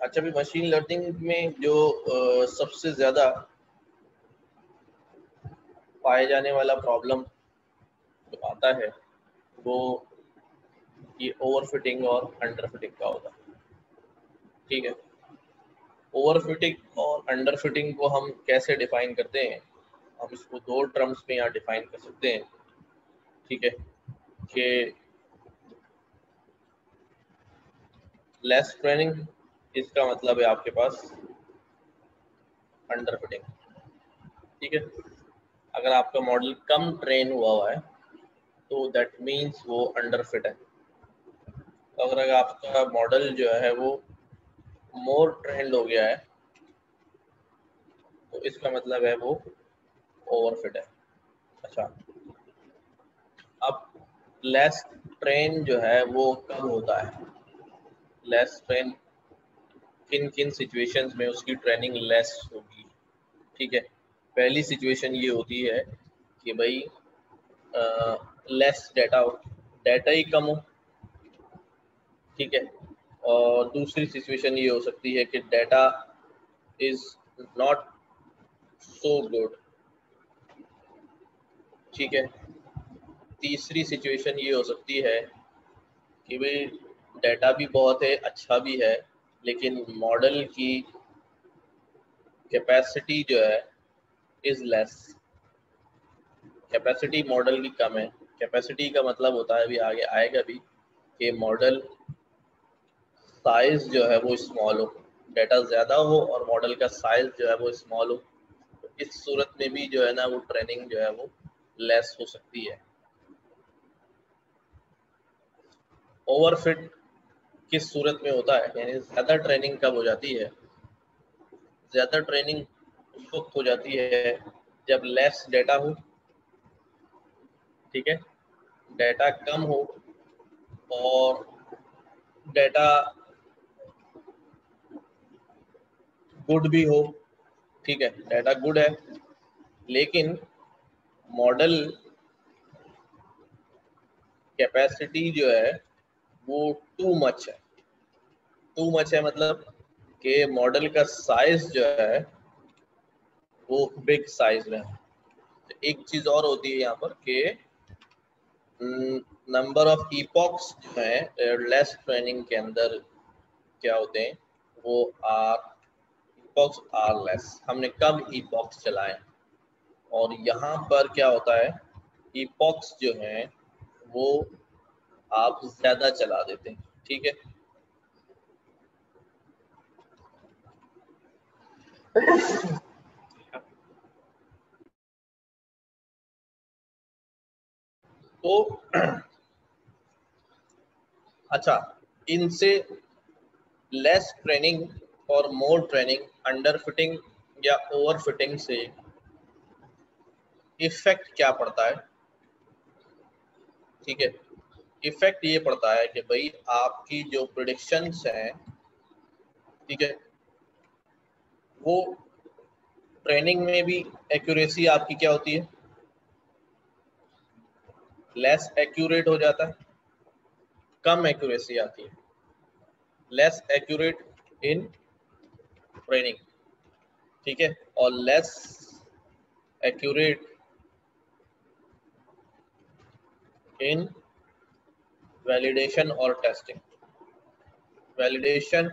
अच्छा, भी machine learning में जो सबसे ज़्यादा पाए जाने वाला प्रॉब्लम जो आता है वो ये ओवरफिटिंग और अंडरफिटिंग का होता है। ठीक है, ओवरफिटिंग और अंडरफिटिंग को हम कैसे डिफाइन करते हैं? हम इसको दो टर्म्स में यहाँ डिफाइन कर सकते हैं। ठीक है, कि लेस ट्रेनिंग, इसका मतलब है आपके पास अंडरफिटिंग। ठीक है, अगर आपका मॉडल कम ट्रेन हुआ है तो दैट मीन्स वो अंडरफिट है। तो अगर आपका मॉडल जो है वो मोर ट्रेंड हो गया है तो इसका मतलब है वो ओवरफिट है। अच्छा, अब लेस ट्रेन जो है वो कब होता है? लेस ट्रेन किन किन सिचुएशंस में उसकी ट्रेनिंग लेस होगी? ठीक है, पहली सिचुएशन ये होती है कि भाई लेस डाटा ही कम हो। ठीक है, और दूसरी सिचुएशन ये हो सकती है कि data is not so good. ठीक है, तीसरी सिचुएशन ये हो सकती है कि भाई डाटा भी बहुत है, अच्छा भी है, लेकिन मॉडल की कैपेसिटी जो है इज लेस। कैपेसिटी मॉडल की कम है। कैपेसिटी का मतलब होता है, अभी आगे आएगा भी, कि मॉडल साइज जो है वो स्मॉल हो, डाटा ज़्यादा हो और मॉडल का साइज जो है वो स्मॉल हो। तो इस सूरत में भी जो है ना वो ट्रेनिंग जो है वो लेस हो सकती है। ओवरफिट किस सूरत में होता है, यानी ज़्यादा ट्रेनिंग कब हो जाती है? ज़्यादा ट्रेनिंग उस वक्त हो जाती है जब लेस डाटा हो। ठीक है, डाटा कम हो और डाटा गुड भी हो। ठीक है, डाटा गुड है लेकिन मॉडल कैपेसिटी जो है वो टू मच है। टू मच है मतलब कि मॉडल का साइज जो है वो बिग साइज में है। तो एक चीज और होती है यहाँ पर कि नंबर ऑफ ईपॉक्स जो है लेस ट्रेनिंग के अंदर क्या होते हैं, वो ईपॉक्स आर लेस। हमने कम ईपॉक्स चलाए और यहाँ पर क्या होता है, ईपॉक्स जो है वो आप ज्यादा चला देते हैं। ठीक है, तो अच्छा, इनसे लेस ट्रेनिंग और मोर ट्रेनिंग, अंडर फिटिंग या ओवर फिटिंग से इफेक्ट क्या पड़ता है? ठीक है, इफेक्ट ये पड़ता है कि भाई आपकी जो प्रेडिक्शंस हैं, ठीक है, वो ट्रेनिंग में भी एक्यूरेसी आपकी क्या होती है, लेस एक्यूरेट हो जाता है, कम एक्यूरेसी आती है, लेस एक्यूरेट इन ट्रेनिंग। ठीक है, और लेस एक्यूरेट इन वैलिडेशन और टेस्टिंग। वैलिडेशन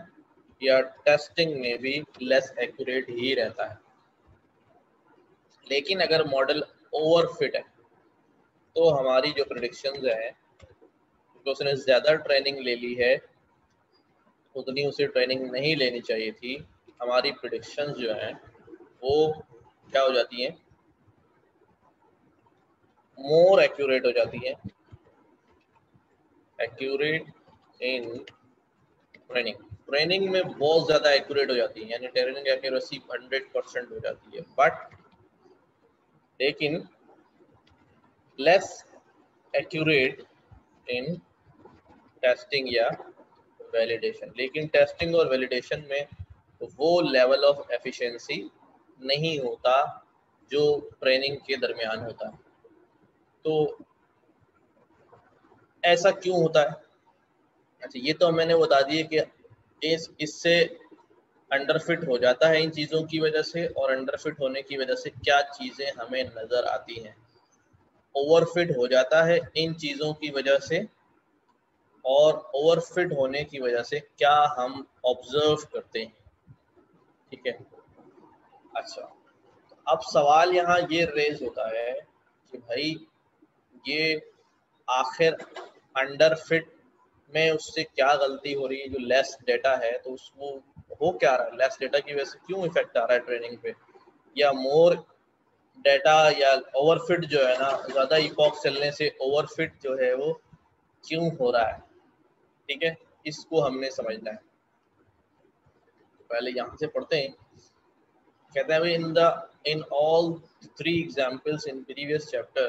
या टेस्टिंग में भी लेस एक्यूरेट ही रहता है। लेकिन अगर मॉडल ओवरफिट है तो हमारी जो प्रेडिक्शंस है, तो उसने ज़्यादा ट्रेनिंग ले ली है, उतनी उसे ट्रेनिंग नहीं लेनी चाहिए थी, हमारी प्रेडिक्शंस जो हैं वो क्या हो जाती हैं, मोर एक्यूरेट हो जाती हैं, एक्यूरेट इन ट्रेनिंग। ट्रेनिंग में बहुत ज़्यादा एक्यूरेट हो जाती है, यानी ट्रेनिंग एक्यूरेसी 100% हो जाती है, बट लेकिन लेस एक्यूरेट इन टेस्टिंग या वैलिडेशन। लेकिन टेस्टिंग और वैलिडेशन में वो लेवल ऑफ एफिशिएंसी नहीं होता जो ट्रेनिंग के दरमियान होता है। तो ऐसा क्यों होता है? अच्छा, ये तो मैंने बता दिए कि इससे अंडरफिट हो जाता है इन चीज़ों की वजह से, और अंडरफिट होने की वजह से क्या चीज़ें हमें नज़र आती हैं। ओवरफिट हो जाता है इन चीज़ों की वजह से, और ओवरफिट होने की वजह से क्या हम ऑब्जर्व करते हैं। ठीक है, अच्छा, अब सवाल यहाँ ये रेज होता है कि भाई ये आखिर अंडरफिट में उससे क्या गलती हो रही है, जो लेस डेटा है तो उसको हो क्या रहा है, लेस डेटा की वजह से क्यों इफेक्ट आ रहा है ट्रेनिंग पे, या मोर डेटा या ओवरफिट जो है ना, ज़्यादा इपॉक्स चलने से ओवरफिट जो है वो क्यों हो रहा है। ठीक है, इसको हमने समझना है। तो पहले यहाँ से पढ़ते हैं। कहते हैं in all three examples in previous chapter,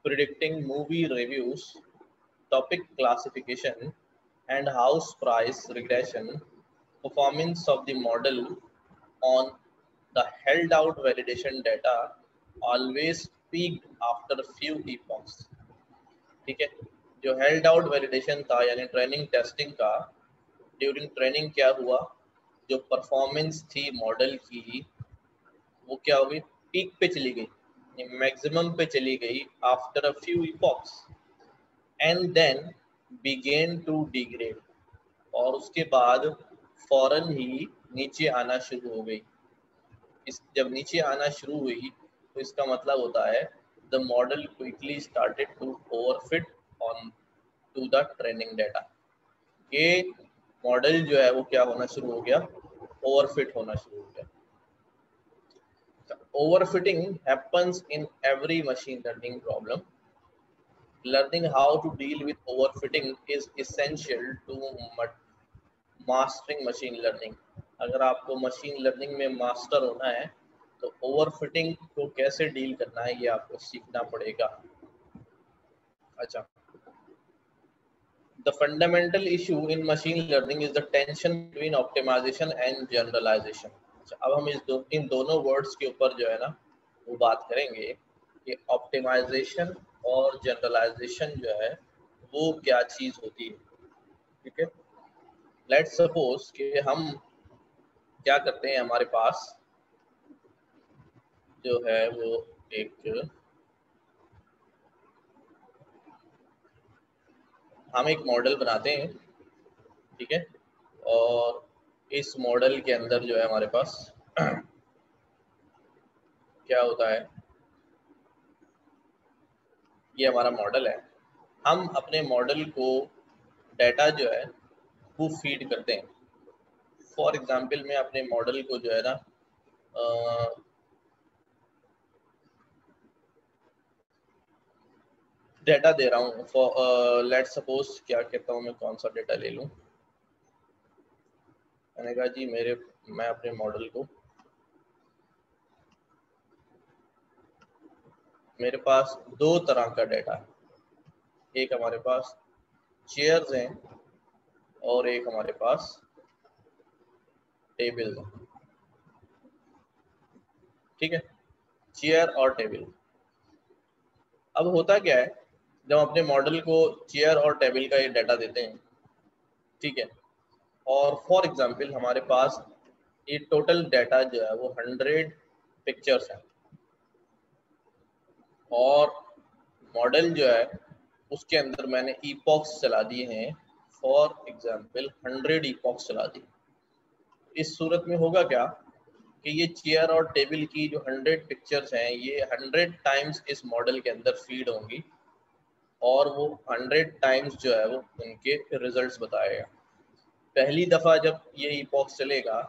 predicting movie reviews, topic classification, and house price regression, performance of the model on the held out validation data always peaked after few epochs. ठीक है, जो held out validation था यानी training testing का, during training क्या हुआ, जो performance थी मॉडल की वो क्या हो गई, पीक पे चली गई, मैक्सिमम पे चली गई after a few epochs, and then began to degrade, और उसके बाद फौरन ही नीचे आना शुरू हो गई। इस जब नीचे आना शुरू हुई तो इसका मतलब होता है the model quickly started to overfit on to the training data. ये मॉडल जो है वो क्या होना शुरू हो गया, ओवरफिट होना शुरू हो गया। Overfitting happens in every machine learning problem. Learning how to deal with overfitting is essential to mastering machine learning. अगर आपको मशीन लर्निंग में मास्टर होना है तो ओवरफिटिंग को कैसे डील करना है ये आपको सीखना पड़ेगा। अच्छा, the fundamental issue in machine learning is the tension between optimization and generalization. अच्छा, अब हम इन दोनों वर्ड्स के ऊपर जो है ना वो बात करेंगे कि ऑप्टिमाइजेशन और जनरलाइजेशन जो है वो क्या चीज़ होती है। ठीक है, लेट्स सपोज कि हम क्या करते हैं, हमारे पास जो है वो हम एक मॉडल बनाते हैं। ठीक है, और इस मॉडल के अंदर जो है हमारे पास क्या होता है, ये हमारा मॉडल है। हम अपने मॉडल को डाटा जो है वो फीड करते हैं। फॉर एग्जांपल मैं अपने मॉडल को जो है ना डेटा दे रहा हूँ। फॉर लेट्स सपोज क्या कहता हूँ मैं, कौन सा डेटा ले लूँ। मैंने कहा जी मैं अपने मॉडल को, मेरे पास दो तरह का डेटा है, एक हमारे पास चेयर्स हैं और एक हमारे पास टेबल है। ठीक है, चेयर और टेबल। अब होता क्या है, जब अपने मॉडल को चेयर और टेबल का ये डाटा देते हैं, ठीक है, और फॉर एग्जांपल हमारे पास ये टोटल डाटा जो है वो 100 पिक्चर्स है, और मॉडल जो है उसके अंदर मैंने ईपॉक्स चला दिए हैं, फॉर एग्जांपल 100 ईपॉक्स चला दिए। इस सूरत में होगा क्या कि ये चेयर और टेबल की जो 100 पिक्चर्स हैं ये 100 टाइम्स इस मॉडल के अंदर फीड होंगी, और वो 100 टाइम्स जो है वो उनके रिजल्ट्स बताएगा। पहली दफ़ा जब ये ईपॉक्स चलेगा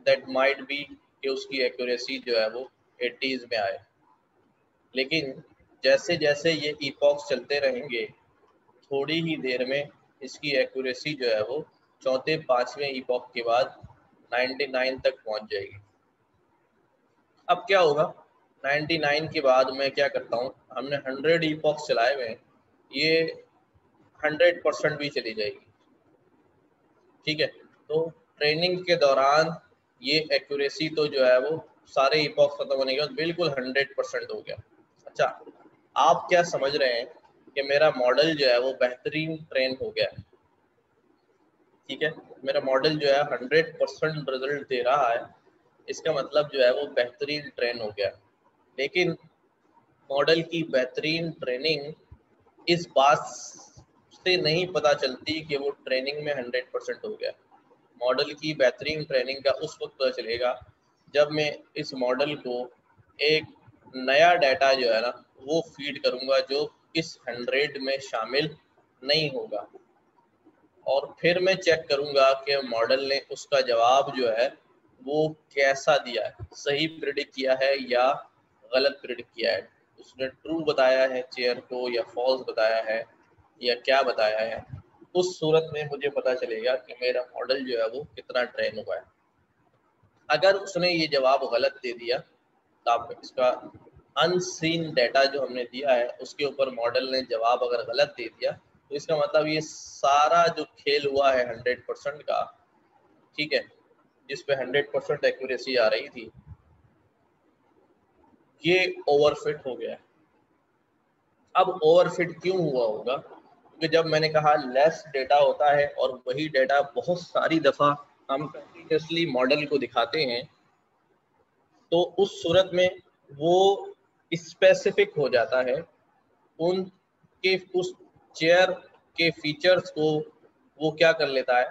दैट माइट बी कि उसकी एक्यूरेसी जो है वो 80s में आए, लेकिन जैसे जैसे ये ईपॉक्स चलते रहेंगे थोड़ी ही देर में इसकी एक्यूरेसी जो है वो चौथे पांचवें ईपॉक के बाद 99 तक पहुंच जाएगी। अब क्या होगा, 99 के बाद मैं क्या करता हूँ, हमने 100 ईपॉक्स चलाए हुए हैं, ये 100% भी चली जाएगी। ठीक है, तो ट्रेनिंग के दौरान ये एक्यूरेसी तो जो है वो सारे ईपॉक्स खत्म होने के बाद बिल्कुल 100% हो गया। अच्छा, आप क्या समझ रहे हैं कि मेरा मॉडल जो है वो बेहतरीन ट्रेन हो गया है। ठीक है, मेरा मॉडल जो है 100% रिजल्ट दे रहा है, इसका मतलब जो है वो बेहतरीन ट्रेन हो गया। लेकिन मॉडल की बेहतरीन ट्रेनिंग इस बात से नहीं पता चलती कि वो ट्रेनिंग में 100% हो गया। मॉडल की बेहतरीन ट्रेनिंग का उस वक्त पता चलेगा जब मैं इस मॉडल को एक नया डाटा जो है ना वो फीड करूंगा जो इस 100 में शामिल नहीं होगा, और फिर मैं चेक करूंगा कि मॉडल ने उसका जवाब जो है वो कैसा दिया है, सही प्रेडिक्ट किया है या गलत प्रेडिक्ट किया है, उसने ट्रू बताया है चेयर को या फॉल्स बताया है या क्या बताया है। उस सूरत में मुझे पता चलेगा कि मेरा मॉडल जो है वो कितना ट्रेन हुआ है। अगर उसने ये जवाब गलत दे दिया तो आप इसका अनसीन डाटा जो हमने दिया है उसके ऊपर मॉडल ने जवाब अगर गलत दे दिया तो इसका मतलब ये सारा जो खेल हुआ है 100% का, ठीक है, जिस पे 100% एक्यूरेसी आ रही थी, ये ओवरफिट हो गया है। अब ओवरफिट क्यों हुआ होगा? क्योंकि जब मैंने कहा लेस डेटा होता है और वही डेटा बहुत सारी दफ़ा हम कंटिन्यूसली मॉडल को दिखाते हैं, तो उस सूरत में वो स्पेसिफिक हो जाता है, उनके उस चेयर के फीचर्स को वो क्या कर लेता है,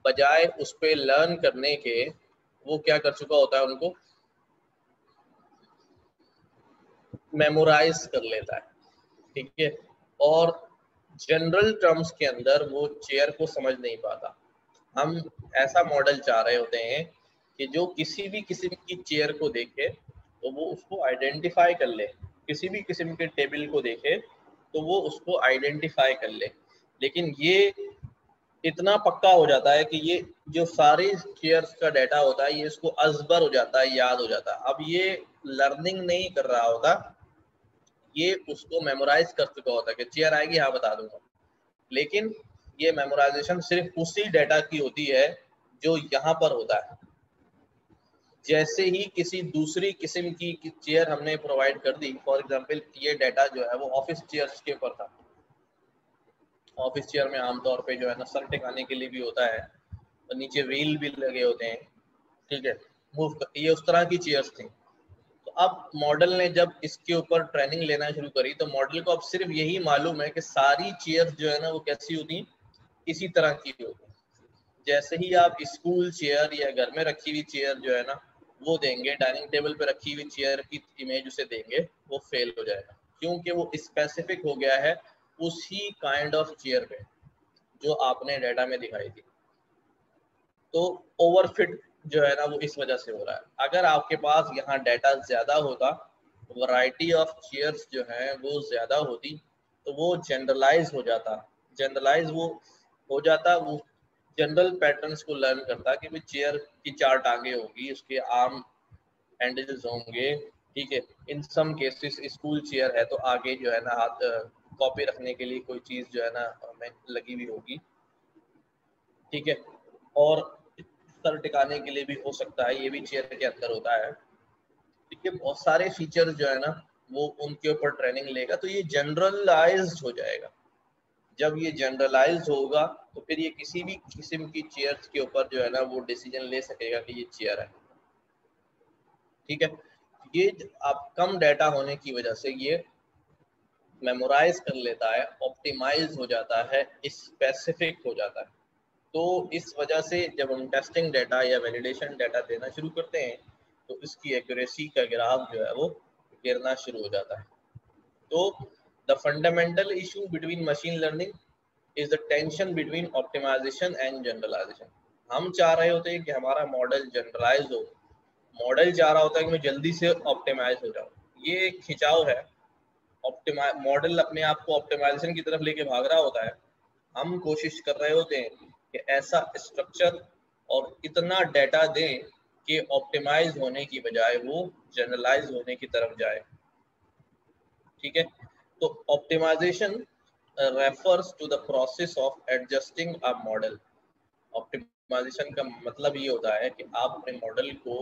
बजाय उस पर लर्न करने के वो क्या कर चुका होता है, उनको मेमोराइज कर लेता है। ठीक है, और जनरल टर्म्स के अंदर वो चेयर को समझ नहीं पाता। हम ऐसा मॉडल चाह रहे होते हैं कि जो किसी भी किस्म की चेयर को देखे तो वो उसको आइडेंटिफाई कर ले, किसी भी किस्म के टेबल को देखे तो वो उसको आइडेंटिफाई कर ले। लेकिन ये इतना पक्का हो जाता है कि ये जो सारे चेयर्स का डाटा होता है ये इसको अजबर हो जाता है, याद हो जाता है। अब ये लर्निंग नहीं कर रहा होता, ये उसको मेमोराइज कर चुका होता है कि चेयर आएगी, हाँ बता दूंगा। लेकिन ये मेमोराइजेशन सिर्फ उसी डाटा की होती है जो यहाँ पर होता है। जैसे ही किसी दूसरी किस्म की चेयर हमने प्रोवाइड कर दी, फॉर एग्जांपल ये डाटा जो है वो ऑफिस चेयर्स के ऊपर था। ऑफिस चेयर में आमतौर पे जो है ना सर टिकाने के लिए भी होता है और नीचे व्हील भी लगे होते हैं, ठीक है, मूव करती, ये उस तरह की चेयर्स थी। तो अब मॉडल ने जब इसके ऊपर ट्रेनिंग लेना शुरू करी तो मॉडल को अब सिर्फ यही मालूम है कि सारी चेयर्स जो है ना वो कैसी होती, इसी तरह की होती। जैसे ही आप स्कूल चेयर या घर में रखी हुई चेयर जो है ना वो देंगे, डाइनिंग टेबल पे रखी हुई चेयर की इमेज उसे देंगे, वो फेल हो जाएगा, क्योंकि वो स्पेसिफिक हो गया है उसी काइंड ऑफ चेयर पे जो आपने डाटा में दिखाई थी। तो ओवरफिट जो है ना वो इस वजह से हो रहा है। अगर आपके पास यहाँ डाटा ज्यादा होता, वैरायटी ऑफ चेयर्स जो है वो ज्यादा होती, तो वो जनरलाइज हो जाता, जनरलाइज वो हो जाता, वो जनरल पैटर्न्स को लर्न करता कि भाई चेयर की 4 टांगे होगी, उसके आर्म हैंडल्स होंगे, ठीक है। इन सम केसेस स्कूल चेयर है तो आगे जो है ना हाथ कॉपी रखने के लिए कोई चीज जो है ना हमें लगी हुई होगी, ठीक है, और सर टिकाने के लिए भी हो सकता है, ये भी चेयर के अंदर होता है। ठीक है, बहुत सारे फीचर्स जो है ना वो उनके ऊपर ट्रेनिंग लेगा तो ये जनरलाइज्ड हो जाएगा। जब ये जनरलाइज होगा तो फिर ये किसी भी किस्म की चेयर्स के ऊपर जो है ना वो डिसीजन ले सकेगा कि ये चेयर है। ठीक है, ये आप कम डाटा होने की वजह से ये मेमोराइज कर लेता है, ऑप्टिमाइज हो जाता है, स्पेसिफिक हो जाता है। तो इस वजह से जब हम टेस्टिंग डाटा या वैलिडेशन डाटा देना शुरू करते हैं तो इसकी एक्यूरेसी का ग्राफ जो है वो गिरना शुरू हो जाता है। तो the fundamental issue between machine learning is the tension between optimisation and generalisation. हम चाह रहे होते हैं कि हमारा मॉडल जनरलाइज हो, मॉडल चाह रहा होता है कि मैं जल्दी से ऑप्टिमाइज हो जाऊं, ये एक खिंचाव है। मॉडल अपने आप को ऑप्टिमाइजेशन की तरफ लेके भाग रहा होता है, हम कोशिश कर रहे होते हैं कि ऐसा स्ट्रक्चर और इतना डाटा दें कि ऑप्टिमाइज होने की बजाय वो जनरलाइज होने की तरफ जाए। ठीक है, तो optimisation refers to the process of adjusting a model. Optimisation का मतलब ये होता है कि आप अपने मॉडल को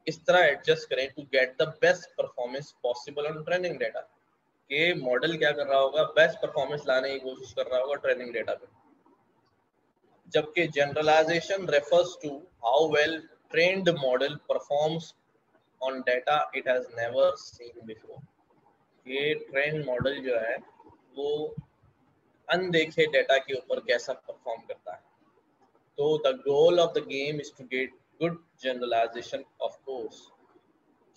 इस तरह एडजस्ट करें to get the best performance possible on training data, कि मॉडल क्या कर रहा होगा, बेस्ट परफॉर्मेंस लाने की कोशिश कर रहा होगा ट्रेनिंग डेटा पे। जबकि generalisation refers to how well trained model performs on data it has never seen before. ये ट्रेन मॉडल जो है वो अनदेखे डेटा के ऊपर कैसा परफॉर्म करता है। तो the goal of the game is to get good generalisation of course,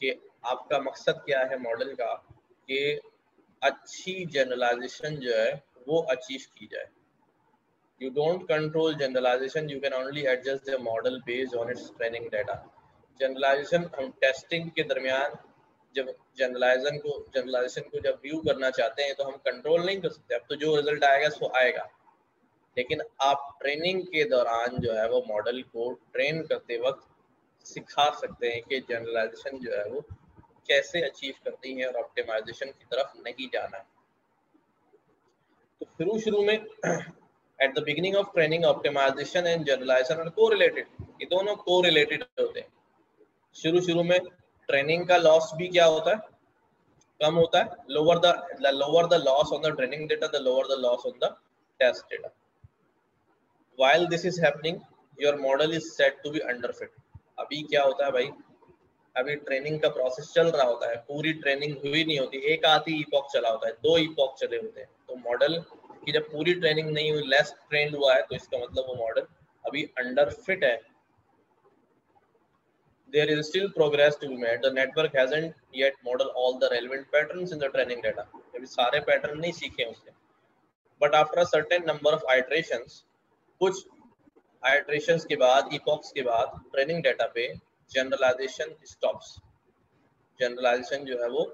कि आपका मकसद क्या है मॉडल का, कि अच्छी जनरलाइजेशन जो है वो अचीव की जाए। You don't control generalization, you can only adjust the model based on its training data. Generalisation हम टेस्टिंग के दरमियान जब जनरलाइजेशन को जब व्यू करना चाहते हैं तो हम कंट्रोल नहीं कर सकते। अब तो जो रिजल्ट आएगा सो आएगा, लेकिन आप ट्रेनिंग के दौरान जो है वो मॉडल को ट्रेन करते वक्त सिखा सकते हैं कि जनरलाइजेशन जो है वो कैसे अचीव करती है और ऑप्टिमाइजेशन की तरफ नहीं जाना है। तो शुरू में at the beginning of training optimisation and generalisation are correlated, ये दोनों कोरिलेटेड होते हैं। शुरू में ट्रेनिंग का लॉस भी क्या होता है, कम होता है। Lower the loss on the training data, the lower the loss on the test data. While this is happening your model is set to be underfit. अभी क्या होता है भाई, अभी ट्रेनिंग का प्रोसेस चल रहा होता है, पूरी ट्रेनिंग हुई नहीं होती, एक आधी इपॉक चला होता है, 2 इपॉक चले होते हैं। तो मॉडल की जब पूरी ट्रेनिंग नहीं हुई, लेस ट्रेंड हुआ है, तो इसका मतलब वो मॉडल अभी अंडर फिट है। There is still progress to be made. The network hasn't yet modeled all the relevant patterns in the training data. अभी सारे पैटर्न नहीं सीखे उसने। But after a certain number of iterations, कुछ iterations के बाद, epochs के बाद, ट्रेनिंग डेटा पे जनरलाइजेशन स्टॉप्स, जनरलाइजेशन जो है वो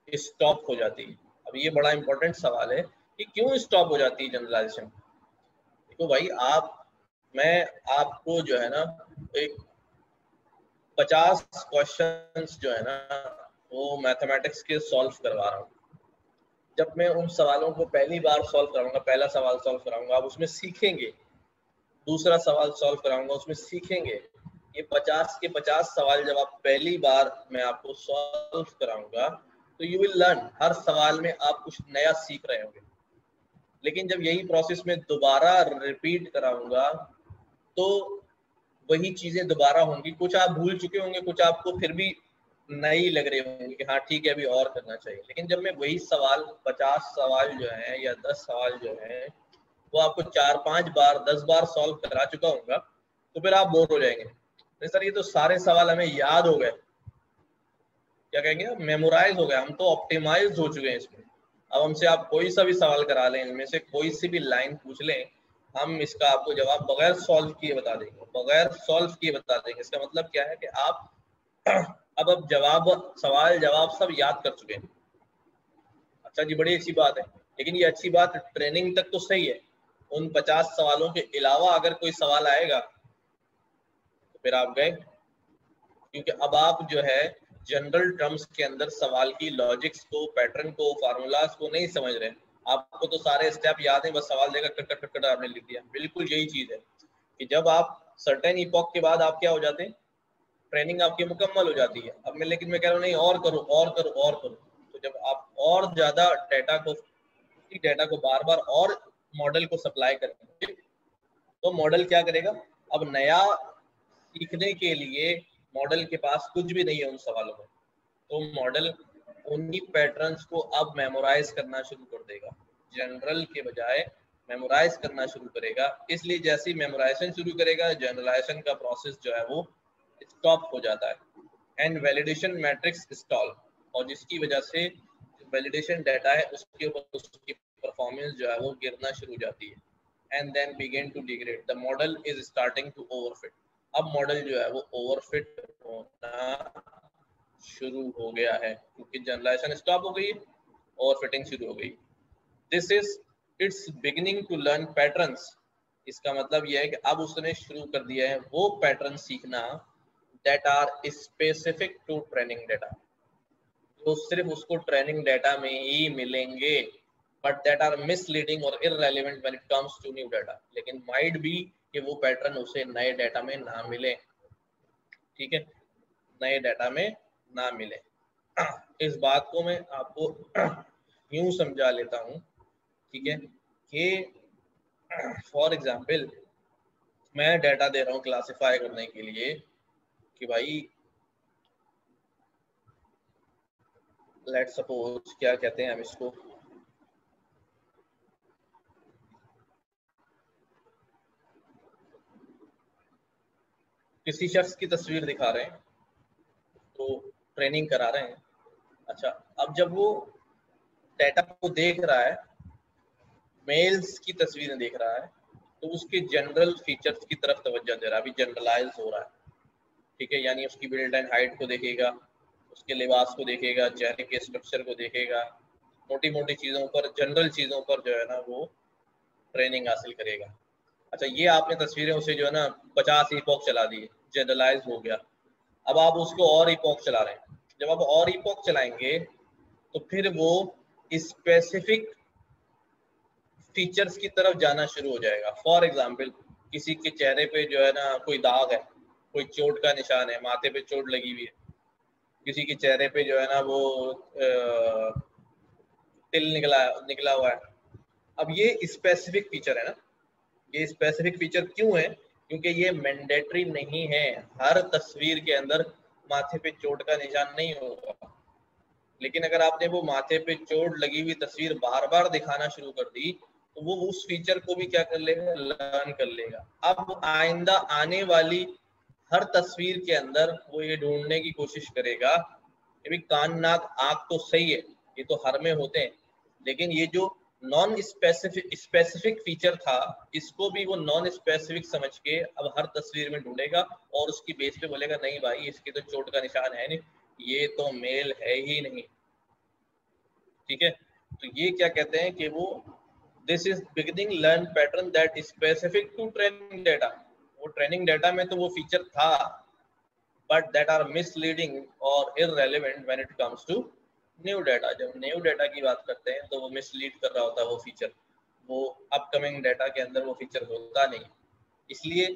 स्टॉप हो जाती है। अब ये बड़ा इंपॉर्टेंट सवाल है कि क्यों स्टॉप हो जाती है जनरलाइजेशन। देखो भाई, मैं आपको जो है ना एक 50 क्वेश्चंस जो है ना वो मैथमेटिक्स के सॉल्व करवा रहा हूँ। जब मैं उन सवालों को पहली बार सॉल्व कराऊंगा, पहला सवाल सॉल्व कराऊंगा, आप उसमें सीखेंगे, दूसरा सवाल सॉल्व कराऊंगा, उसमें सीखेंगे। ये 50 के 50 सवाल जब आप पहली बार मैं आपको सॉल्व कराऊंगा तो यू विल लर्न, हर सवाल में आप कुछ नया सीख रहे होंगे। लेकिन जब यही प्रोसेस में दोबारा रिपीट कराऊंगा तो वही चीजें दोबारा होंगी, कुछ आप भूल चुके होंगे, कुछ आपको फिर भी नई लग रही होंगी कि हाँ ठीक है अभी और करना चाहिए। लेकिन जब मैं वही सवाल 50 सवाल जो है या 10 सवाल जो है वो आपको 4-5 बार 10 बार सॉल्व करा चुका होगा तो फिर आप बोर हो जाएंगे। नहीं सर ये तो सारे सवाल हमें याद हो गए, क्या कहेंगे, मेमोराइज हो गए, हम तो ऑप्टिमाइज हो चुके हैं इसमें। अब हमसे आप कोई सा भी सवाल करा लें, इनमें से कोई सी भी लाइन पूछ लें, हम इसका आपको जवाब बगैर सॉल्व किए बता देंगे, बगैर सॉल्व किए बता देंगे। इसका मतलब क्या है कि आप अब सवाल जवाब सब याद कर चुके हैं। अच्छा जी, बड़ी अच्छी बात है, लेकिन ये अच्छी बात ट्रेनिंग तक तो सही है। उन 50 सवालों के अलावा अगर कोई सवाल आएगा तो फिर आप गए, क्योंकि अब आप जो है जनरल टर्म्स के अंदर सवाल की लॉजिक्स को, पैटर्न को, फार्मूलाज को नहीं समझ रहे। आपको तो सारे स्टेप याद है, बस सवाल देगा कट कट कट आपने लिख दिया। बिल्कुल यही चीज है कि जब आप सर्टेन इपॉक के बाद आप क्या हो जाते हैं, ट्रेनिंग आपकी मुकम्मल हो जाती है। अब लेकिन मैं कह रहा हूँ नहीं, और करो और करो और करो। तो जब आप और ज्यादा डेटा को बार बार और मॉडल को सप्लाई करेंगे तो मॉडल क्या करेगा, अब नया सीखने के लिए मॉडल के पास कुछ भी नहीं है उन सवालों में, तो मॉडल उन्हीं पैटर्न्स को अब मेमोराइज करना शुरू कर देगा, जनरल के बजाय मेमोराइज करना शुरू करेगा। इसलिए जैसे ही मेमोराइजेशन शुरू करेगा जनरलाइजेशन का प्रोसेस जो है वो स्टॉप हो जाता है एंड वैलिडेशन मैट्रिक्स स्टॉल, और जिसकी वजह से वैलिडेशन डाटा है उसके ऊपर उसकी परफॉर्मेंस जो है वो गिरना शुरू हो जाती है and then begin to degrade, the model is starting to overfit. अब मॉडल जो है वो ओवरफिट होना शुरू हो गया है क्योंकि जनरलाइजेशन स्टॉप हो गई, ओवरफिटिंग शुरू हो गई। This is its beginning to learn patterns. इसका मतलब यह है कि अब उसने शुरू कर दिया है वो पैटर्न सीखना that are specific to training data, जो सिर्फ उसको ट्रेनिंग डेटा में ही मिलेंगे, but that are misleading or irrelevant when it comes to new data। लेकिन might be कि वो पैटर्न उसे नए डेटा में ना मिले, ठीक है, नए डेटा में ना मिले। इस बात को मैं आपको यूं समझा लेता हूं, ठीक है, कि फॉर एग्जाम्पल मैं डाटा दे रहा हूँ क्लासिफाई करने के लिए कि भाई लेट सपोज क्या कहते हैं हम इसको, किसी शख्स की तस्वीर दिखा रहे हैं तो ट्रेनिंग करा रहे हैं। अच्छा, अब जब वो डाटा को देख रहा है, मेल्स की तस्वीरें देख रहा है, तो उसके जनरल फीचर्स की तरफ तवज्जो दे रहा है, अभी जनरलाइज हो रहा है, ठीक है। यानी उसकी बिल्ड एंड हाइट को देखेगा, उसके लिबास को देखेगा, चेहरे के स्ट्रक्चर को देखेगा, मोटी मोटी चीज़ों पर, जनरल चीज़ों पर जो है ना वो ट्रेनिंग हासिल करेगा। अच्छा, ये आपने तस्वीरें उसे जो है ना 50 ईपॉक चला दी, जनरलाइज हो गया। अब आप उसको और ईपॉक चला रहे हैं। जब आप और ईपॉक चलाएंगे तो फिर वो स्पेसिफिक फीचर्स की तरफ जाना शुरू हो जाएगा। फॉर एग्जाम्पल, किसी के चेहरे पे जो है ना कोई दाग है, कोई चोट का निशान है, माथे पे चोट लगी हुई है, किसी के चेहरे पे जो है ना वो तिल निकला हुआ है। अब ये स्पेसिफिक फीचर है ना, ये स्पेसिफिक फीचर क्यों है? क्योंकि ये मैंडेटरी नहीं है, हर तस्वीर के अंदर माथे पे चोट का निशान नहीं होगा। लेकिन अगर आपने वो माथे पे चोट लगी हुई तस्वीर बार बार दिखाना शुरू कर दी तो वो उस फीचर को भी क्या कर लेगा, लर्न कर लेगा। अब आइंदा आने वाली हर तस्वीर के अंदर वो ये ढूंढने की कोशिश करेगा कि कान नाक आंख तो सही है, ये तो हर में होते हैं, लेकिन ये जो नॉन स्पेसिफिक फीचर था, इसको भी वो नॉन स्पेसिफिक समझ के अब हर तस्वीर में ढूंढेगा और उसकी बेस पे बोलेगा नहीं भाई इसके तो चोट का निशान है नहीं, ये तो मेल है ही नहीं, ठीक है। तो ये क्या कहते हैं कि वो this is beginning learn pattern that specific to training data. वो ट्रेनिंग डाटा में तो वो फीचर था, बट दैट आर मिसलीडिंग और irrelevant when it comes to new data. जब न्यू डाटा की बात करते हैं तो वो मिसलीड कर रहा होता है वो फीचर, वो अपकमिंग डाटा के अंदर वो फीचर होता नहीं। इसलिए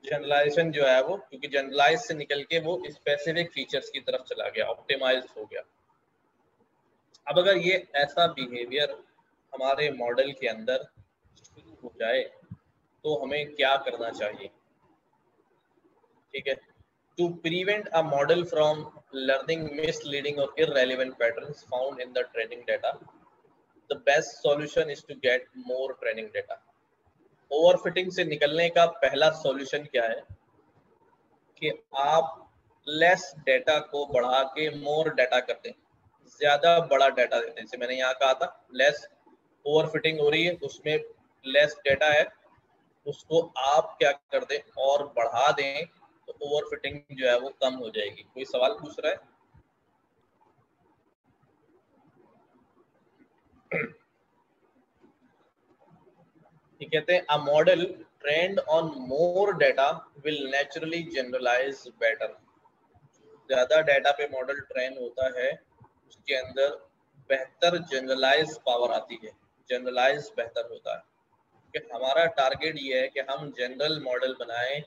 जनरलाइजेशन जो है वो, क्योंकि जनरलाइज से निकल के वो स्पेसिफिक फीचर्स की तरफ चला गया, ऑप्टिमाइज हो गया। अब अगर ये ऐसा बिहेवियर हमारे मॉडल के अंदर शुरू हो जाए तो हमें क्या करना चाहिए, ठीक है। To prevent a model from learning misleading और irrelevant patterns found in the training data, the best solution is to get more training data. Overfitting से निकलने का पहला सॉल्यूशन क्या है कि आप लेस डाटा को बढ़ा के मोर डाटा करते हैं, ज्यादा बड़ा डाटा देते हैं। जैसे मैंने यहाँ कहा था लेस ओवरफिटिंग हो रही है, उसमें लेस डाटा है, उसको आप क्या कर दें और बढ़ा दें तो ओवरफिटिंग जो है वो कम हो जाएगी। कोई सवाल पूछ रहा है? ये कहते हैं a model trained on more data will naturally generalise better. ज्यादा डाटा पे मॉडल ट्रेन होता है उसके अंदर बेहतर जनरलाइज पावर आती है, जनरलाइज बेहतर होता है। कि हमारा टारगेट ये है कि हम जनरल मॉडल बनाएं,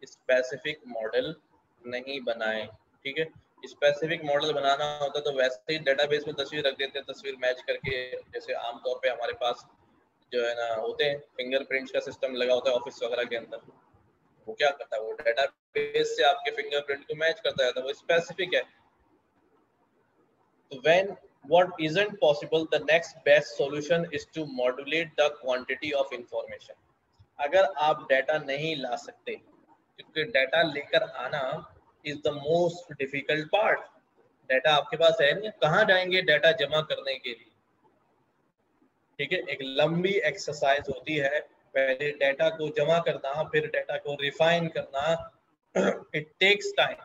स्पेसिफिक मॉडल नहीं बनाएं, ठीक है। स्पेसिफिक मॉडल बनाना होता तो वैसे ही डेटाबेस में तस्वीर रख देते हैं, तस्वीर मैच करके। जैसे आमतौर पे हमारे पास जो है ना होते हैं फिंगरप्रिंट्स का सिस्टम लगा होता है ऑफिस वगैरह के अंदर, वो क्या करता है, वो डेटाबेस से आपके फिंगरप्रिंट को मैच करता है, तो वो स्पेसिफिक है। When what isn't possible, the next best solution is to modulate the quantity of information. अगर आप डाटा नहीं ला सकते, क्योंकि डाटा लेकर आना is the most difficult part. Data आपके पास है नहीं, कहाँ जाएंगे डाटा जमा करने के लिए, ठीक है। एक लंबी एक्सरसाइज होती है, पहले डाटा को जमा करना, फिर डाटा को रिफाइन करना, इट टेक्स टाइम।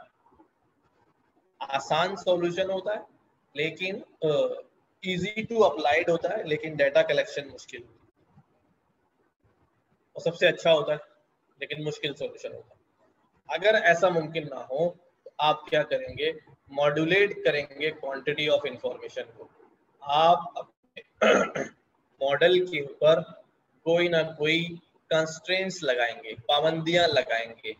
आसान सॉल्यूशन होता है लेकिन इजी टू अप्लाइड होता है, लेकिन डाटा कलेक्शन मुश्किल, और सबसे अच्छा होता है लेकिन मुश्किल सॉल्यूशन होता है। अगर ऐसा मुमकिन ना हो तो आप क्या करेंगे, मॉड्यूलेट करेंगे क्वांटिटी ऑफ इंफॉर्मेशन को। आप अपने मॉडल के ऊपर कोई ना कोई कंस्ट्रेंट्स लगाएंगे, पाबंदियां लगाएंगे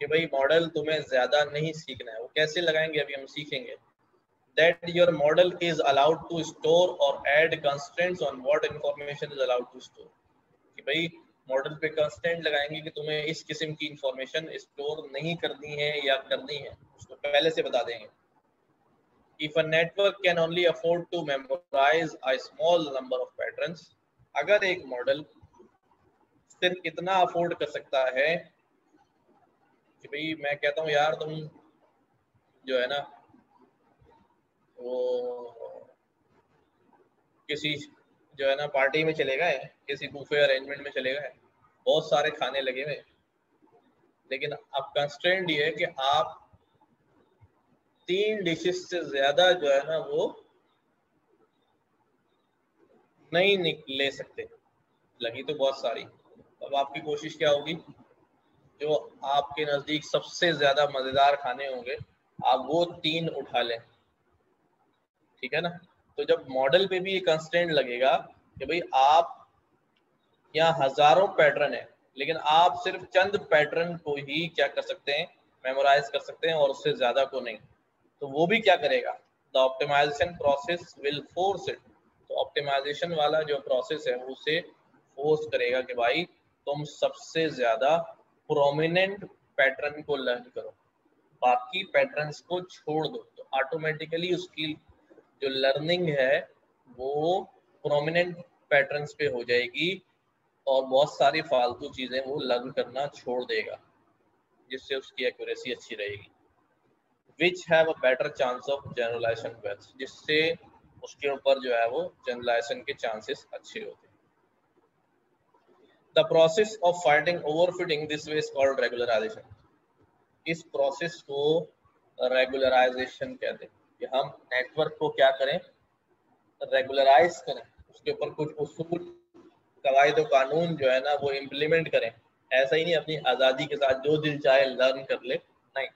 कि भाई मॉडल तुम्हें ज्यादा नहीं सीखना है। वो कैसे लगाएंगे अभी हम सीखेंगे। That your model is allowed to store or add constraints on what information is allowed to store. कि भाई मॉडल पे कंस्ट्रेंट लगाएंगे कि तुम्हें इस किस्म की इंफॉर्मेशन स्टोर नहीं करनी है या करनी है, उसको पहले से बता देंगे। If a network can only afford to memorize a small number of patterns, अगर एक मॉडल सिर्फ इतना अफोर्ड कर सकता है कि भाई मैं कहता हूँ यार तुम जो है ना वो किसी जो है ना पार्टी में चले गए, किसी बुफे अरेंजमेंट में चले गए, बहुत सारे खाने लगे हुए, लेकिन अब कंस्ट्रेंट ये है कि आप 3 डिशेस से ज्यादा जो है ना वो नहीं ले सकते, लगी तो बहुत सारी। अब आपकी कोशिश क्या होगी, जो आपके नजदीक सबसे ज्यादा मजेदार खाने होंगे आप वो 3 उठा लें, ठीक है ना। तो जब मॉडल पे भी ये कंस्ट्रेंट लगेगा कि भाई आप यहाँ हजारों पैटर्न है, लेकिन आप सिर्फ चंद पैटर्न को ही क्या कर सकते हैं, मेमोराइज कर सकते हैं और उससे ज्यादा को नहीं, तो वो भी क्या करेगा, the optimisation process will force it. तो ऑप्टिमाइजेशन वाला जो प्रोसेस है उसे फोर्स करेगा कि भाई तुम सबसे ज्यादा प्रोमिनेंट पैटर्न को लर्न करो, बाकी पैटर्न्स को छोड़ दो। तो ऑटोमेटिकली उसकी जो लर्निंग है वो प्रोमिनेंट पैटर्न्स पे हो जाएगी और बहुत सारी फालतू चीजें वो लर्न करना छोड़ देगा, जिससे उसकी एक्यूरेसी अच्छी रहेगी। Which have a better chance of generalisation wealth, जिससे उसके ऊपर जो है वो जनरलाइजेशन के चांसेस अच्छे होते हैं। The process of finding overfitting this way is called regularisation. इस प्रोसेस को रेगुलराइजेशन कहते हैं कि हम नेटवर्क को क्या करें, रेगुलराइज करें, उसके ऊपर कुछ उसूल कवायद कानून जो है ना वो इम्प्लीमेंट करें। ऐसा ही नहीं अपनी आज़ादी के साथ जो दिल चाहे लर्न कर ले, नहीं,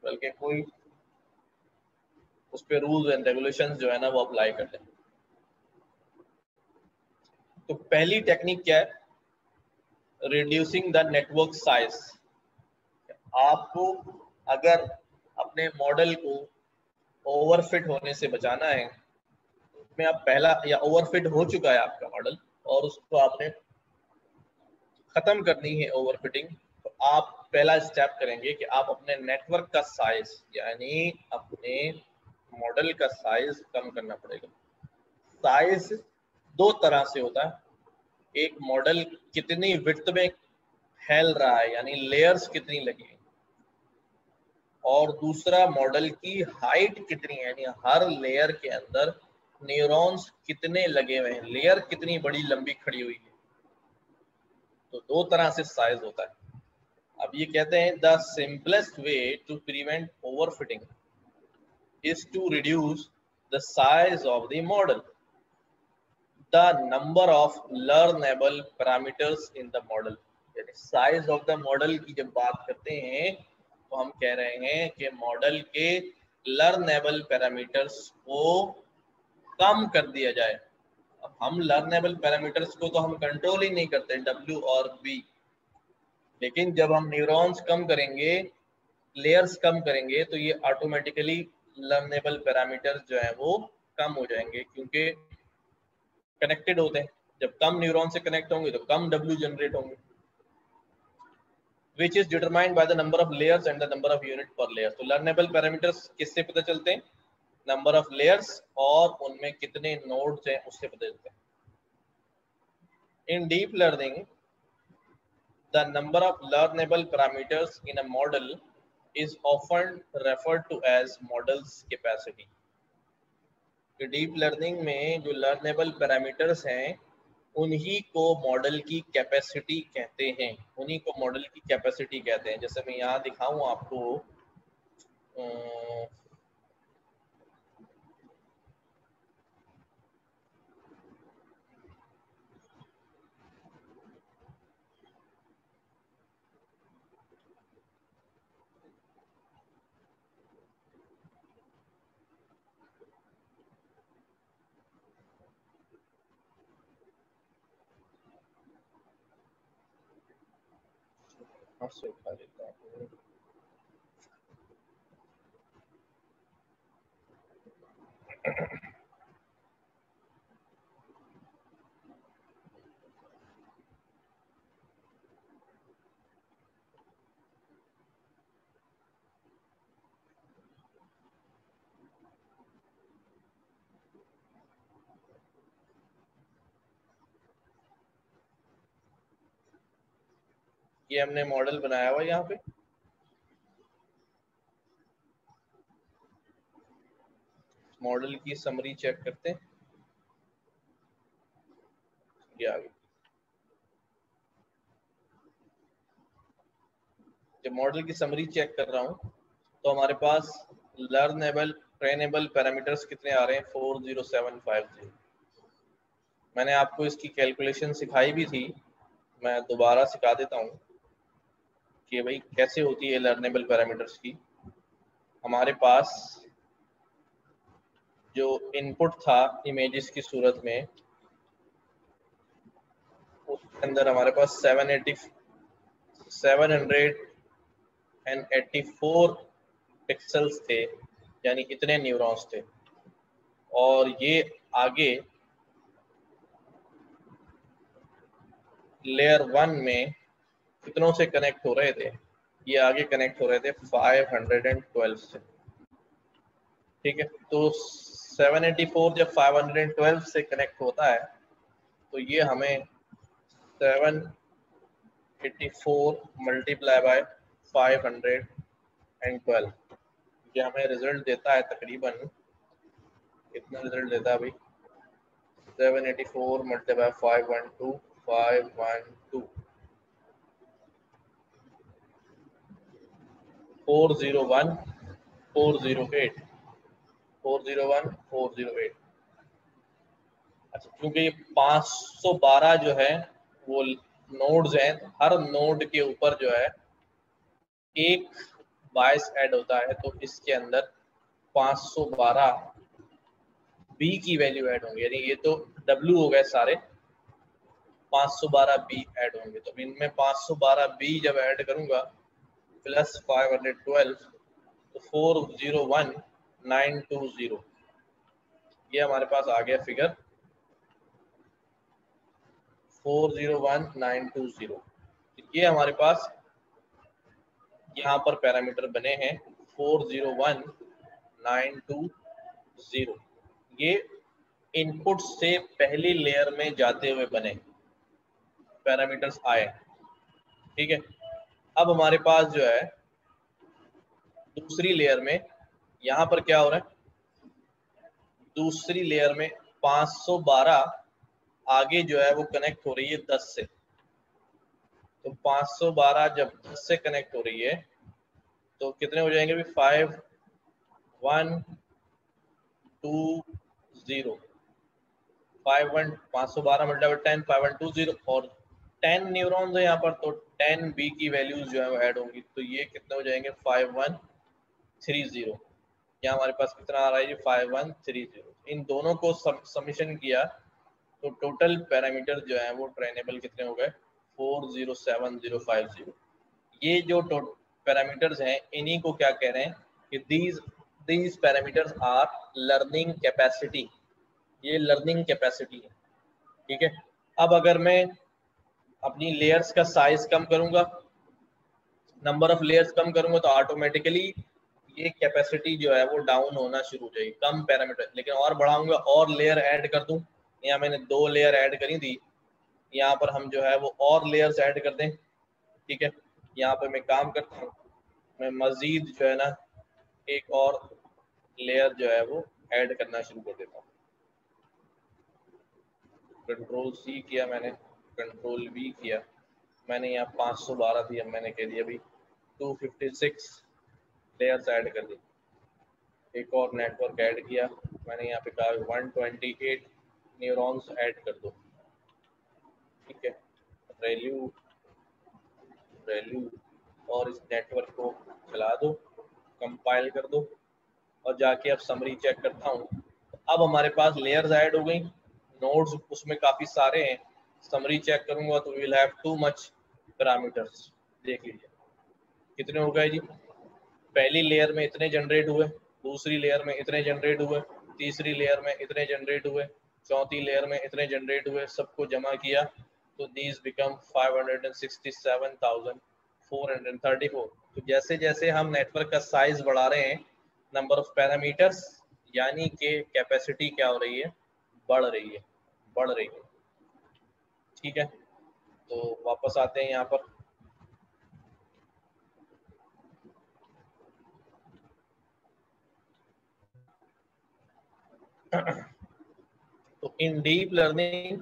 बल्कि कोई उस पर रूल्स एंड रेगुलेशंस जो है ना वो अप्लाई कर ले। तो पहली टेक्निक क्या है, रिड्यूसिंग द नेटवर्क साइज। आपको अगर अपने मॉडल को ओवरफिट होने से बचाना है, में आप पहला या ओवरफिट हो चुका है आपका मॉडल और उसको आपने खत्म करनी है ओवरफिटिंग, तो आप पहला स्टेप करेंगे कि आप अपने नेटवर्क का साइज यानी अपने मॉडल का साइज कम करना पड़ेगा। साइज 2 तरह से होता है, एक मॉडल कितनी विड्थ में फैल रहा है यानी लेयर्स कितनी लगी है, और दूसरा मॉडल की हाइट कितनी है यानी हर लेयर के अंदर न्यूरॉन्स कितने लगे हुए हैं, लेयर कितनी बड़ी लंबी खड़ी हुई है। तो 2 तरह से साइज होता है। अब ये कहते हैं the simplest way to prevent overfitting is to reduce the size of the model, the number of learnable parameters in the model. यानी साइज ऑफ द मॉडल की जब बात करते हैं तो हम कह रहे हैं कि मॉडल के लर्नेबल पैरामीटर्स को कम कर दिया जाए। अब हम लर्नेबल पैरामीटर्स को तो हम कंट्रोल ही नहीं करते, W और B, लेकिन जब हम न्यूरॉन्स कम करेंगे, लेयर्स कम करेंगे, तो ये ऑटोमेटिकली लर्नेबल पैरामीटर्स जो है वो कम हो जाएंगे, क्योंकि कनेक्टेड होते हैं। जब कम न्यूरॉन से कनेक्ट होंगे तो कम W जनरेट होंगे, which is determined by the number of layers and the number of unit per layer। तो लर्नेबल पैरामीटर्स किससे पता चलते हैं, नंबर ऑफ लेयर्स और उनमें कितने नोड्स हैं उससे पता चलता है। इन deep learning the number of learnable parameters in a model is often referred to as model's capacity। तो डीप लर्निंग में जो लर्नेबल पैरामीटर्स हैं उन्हीं को मॉडल की कैपेसिटी कहते हैं, उन्हीं को मॉडल की कैपेसिटी कहते हैं। जैसे मैं यहाँ दिखाऊं आपको, दिखा देता हूँ। ये हमने मॉडल बनाया हुआ यहाँ पे, मॉडल की समरी चेक करते हैं, ये आ गई। जब मॉडल की समरी चेक कर रहा हूँ तो हमारे पास लर्नेबल ट्रेनेबल पैरामीटर्स कितने आ रहे हैं, 40750। मैंने आपको इसकी कैलकुलेशन सिखाई भी थी, मैं दोबारा सिखा देता हूँ कि भाई कैसे होती है लर्नेबल पैरामीटर्स की। हमारे पास जो इनपुट था इमेजेस की सूरत में, उसके अंदर हमारे पास 784 पिक्सल्स थे, यानी इतने न्यूरॉन्स थे। और ये आगे लेयर 1 में कितनों से कनेक्ट हो रहे थे, ये आगे कनेक्ट हो रहे थे 512 से। ठीक है, तो 784 जब 512 से कनेक्ट होता है तो ये हमें 784 मल्टीप्लाई बाय 512, ये हमें रिजल्ट देता है तकरीबन, कितना रिजल्ट देता है भाई, 784 मल्टीप्लाई बाय 512 401 408। अच्छा, क्योंकि ये 512 जो है वो नोड्स हैं, हर नोड के ऊपर जो है एक बायस ऐड होता है, तो इसके अंदर 512 बी की वैल्यू ऐड होंगी, यानी ये तो डब्ल्यू हो गए सारे, 512 बी ऐड होंगे। तो इनमें 512 बी जब ऐड करूंगा प्लस 512 तो 401920, ये हमारे पास आ गया फिगर 401920। ये हमारे पास यहाँ पर पैरामीटर बने हैं 401920, ये इनपुट से पहली लेयर में जाते हुए बने पैरामीटर्स आए। ठीक है, अब हमारे पास जो है दूसरी लेयर में यहाँ पर क्या हो रहा है, दूसरी लेयर में 512 आगे जो है वो कनेक्ट हो रही है 10 से। तो 512 जब 10 से कनेक्ट हो रही है तो कितने हो जाएंगे, 5120, 512 मल्टीप्लाई 10 5120, और 10 न्यूरॉन्स है यहाँ पर, तो 10 बी की वैल्यूज जो है वो ऐड होंगी, तो ये कितने हो जाएंगे 5130। यहाँ हमारे पास कितना आ रहा है जी 5130। इन दोनों को समीशन किया तो टोटल पैरामीटर जो है वो ट्रेनेबल कितने हो गए 40750। ये जो पैरामीटर्स हैं इन्हीं को क्या कह रहे हैं कि these parameters are learning capacity, ये लर्निंग कैपेसिटी है। ठीक है, अब अगर मैं अपनी लेयर्स का साइज कम करूंगा, नंबर ऑफ लेयर्स कम करूंगा, तो ऑटोमेटिकली ये कैपेसिटी जो है वो डाउन होना शुरू हो जाएगी, कम पैरामीटर। लेकिन और बढ़ाऊंगा और लेयर ऐड कर दूं, यहाँ मैंने 2 लेयर ऐड करी थी, यहाँ पर हम जो है वो और लेयर्स ऐड कर दें। ठीक है, यहाँ पे मैं काम करता हूँ, मैं मजीद जो है ना एक और लेयर जो है वो ऐड करना शुरू कर देता हूँ। कंट्रोल सी किया मैंने, कंट्रोल वी किया, मैंने यहाँ 512 थी, अब मैंने कह दिया भाई 256 लेयर्स ऐड कर दी। एक और नेटवर्क ऐड किया, मैंने यहाँ पे कहा 128 न्यूरॉन्स ऐड कर दो। ठीक है, वैल्यू और इस नेटवर्क को चला दो, कंपाइल कर दो, और जाके अब समरी चेक करता हूँ। अब हमारे पास लेयर्स ऐड हो गई, नोड्स उसमें काफी सारे हैं, समरी चेक करूंगा तो will have too much parameters. देख लीजिए कितने हो गए जी, पहली लेयर में इतने जनरेट हुए, दूसरी लेयर में इतने जनरेट हुए, तीसरी लेयर में इतने जनरेट हुए, चौथी लेयर में इतने जनरेट हुए, सबको जमा किया तो दीज बिकम 567,434। तो जैसे जैसे हम नेटवर्क का साइज बढ़ा रहे हैं, नंबर ऑफ पैरामीटर्स यानी कि कैपेसिटी क्या हो रही है, बढ़ रही है, बढ़ रही है। ठीक है, तो वापस आते हैं यहाँ पर, तो in deep learning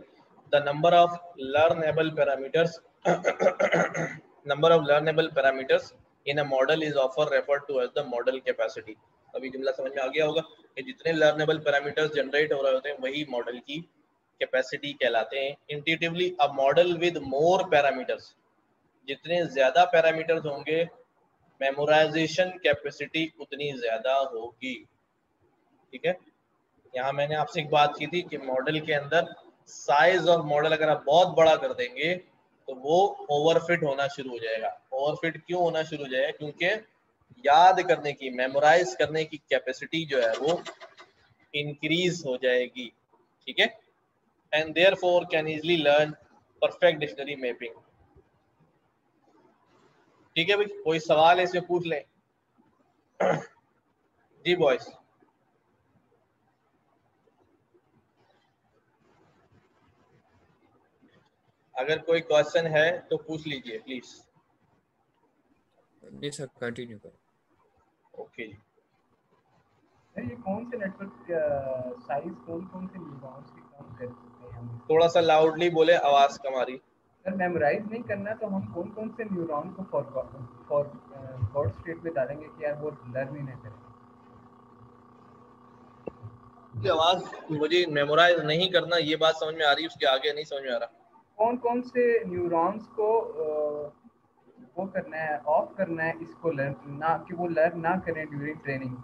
the number of learnable parameters in a model is ऑफर referred to as the model capacity. अभी जुमला समझ में आ गया होगा कि जितने लर्नेबल पैरामीटर्स जनरेट हो रहे होते हैं वही मॉडल की कैपेसिटी कहलाते हैं। Intuitively a model with more parameters, जितने ज्यादा पैरामीटर्स होंगे मेमोराइजेशन कैपेसिटी उतनी ज्यादा होगी। ठीक है, यहाँ मैंने आपसे एक बात की थी कि मॉडल के अंदर साइज ऑफ मॉडल अगर आप बहुत बड़ा कर देंगे तो वो ओवरफिट होना शुरू हो जाएगा। ओवरफिट क्यों होना शुरू हो जाएगा? क्योंकि याद करने की, मेमोराइज करने की कैपेसिटी जो है वो इंक्रीज हो जाएगी। ठीक है, and therefore can easily learn perfect dictionary mapping. ठीक है भाई, कोई सवाल है इसमें पूछ लें। जी बॉयस, अगर कोई क्वेश्चन है तो पूछ लीजिए प्लीज। नहीं सर, कंटिन्यू करो। ओके जी। ये कौन से नेटवर्क साइज कौन से न्यूरॉन्स की कम कर सकते हैं हम? थोड़ा सा लाउडली बोले, आवाज कम आ रही। अगर मेमोराइज नहीं करना तो हम कौन से न्यूरॉन को फॉरवर्ड स्टेट में डालेंगे कि यार वो लर्न ही नहीं करेंगे? आवाज मुझे मेमोराइज नहीं करना ये बात समझ में आ रही है, उसके आगे नहीं समझ में आ रहा। कौन से न्यूरॉन्स को वो करना है, ऑफ करना है इसको लर्न ना, कि वो लर्न ना करें ड्यूरिंग ट्रेनिंग।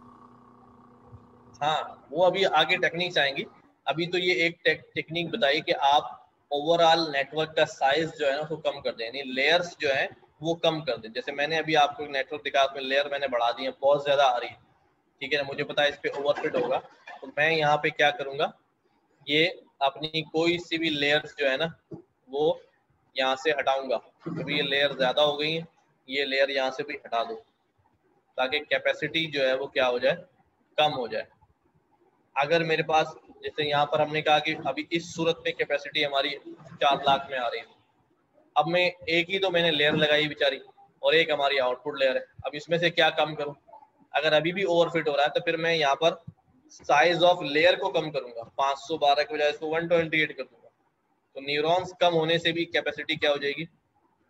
हाँ, वो अभी आगे टेक्निक्स आएंगी। अभी तो ये एक टेक्निक बताई कि आप ओवरऑल नेटवर्क का साइज जो है ना उसको कम कर दें, यानी लेयर्स जो है वो कम कर दें। जैसे मैंने अभी आपको एक नेटवर्क दिखा, उसमें लेयर मैंने बढ़ा दी है, बहुत ज्यादा आ रही है। ठीक है ना, मुझे पता है इस पे ओवरफिट होगा, तो मैं यहाँ पे क्या करूंगा, ये अपनी कोई सी भी लेयर्स जो है ना वो यहाँ से हटाऊंगा। अभी ये लेयर ज्यादा हो गई है, ये लेयर यहाँ से भी हटा दो ताकि कैपेसिटी जो है वो क्या हो जाए, कम हो जाए। अगर मेरे पास, जैसे यहाँ पर हमने कहा कि अभी इस सूरत में कैपेसिटी हमारी 4 लाख में आ रही है, अब मैं एक ही तो मैंने लेयर लगाई बेचारी, और एक हमारी आउटपुट लेयर है। अब इसमें से क्या कम करूं? अगर अभी भी ओवरफिट हो रहा है तो फिर मैं यहाँ पर साइज ऑफ लेयर को कम करूंगा, 512 के बजाय इसको 128 कर दूंगा। तो न्यूरॉन्स कम होने से भी कैपेसिटी क्या हो जाएगी,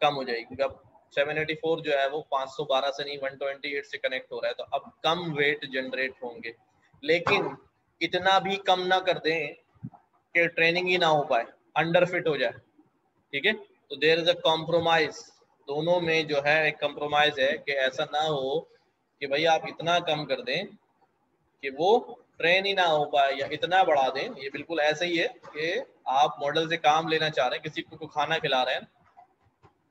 कम हो जाएगी। अब 784 जो है वो 512 से नहीं 128 से कनेक्ट हो रहा है, तो अब कम वेट जनरेट होंगे। लेकिन इतना भी कम ना कर दें कि ट्रेनिंग ही ना हो पाए, अंडर फिट हो जाए। ठीक है, तो देयर इज अ कॉम्प्रोमाइज, दोनों में जो है एक कॉम्प्रोमाइज है कि ऐसा ना हो कि भाई आप इतना कम कर दें कि वो ट्रेन ही ना हो पाए, या इतना बढ़ा दें। ये बिल्कुल ऐसे ही है कि आप मॉडल से काम लेना चाह रहे हैं, किसी को खाना खिला रहे हैं,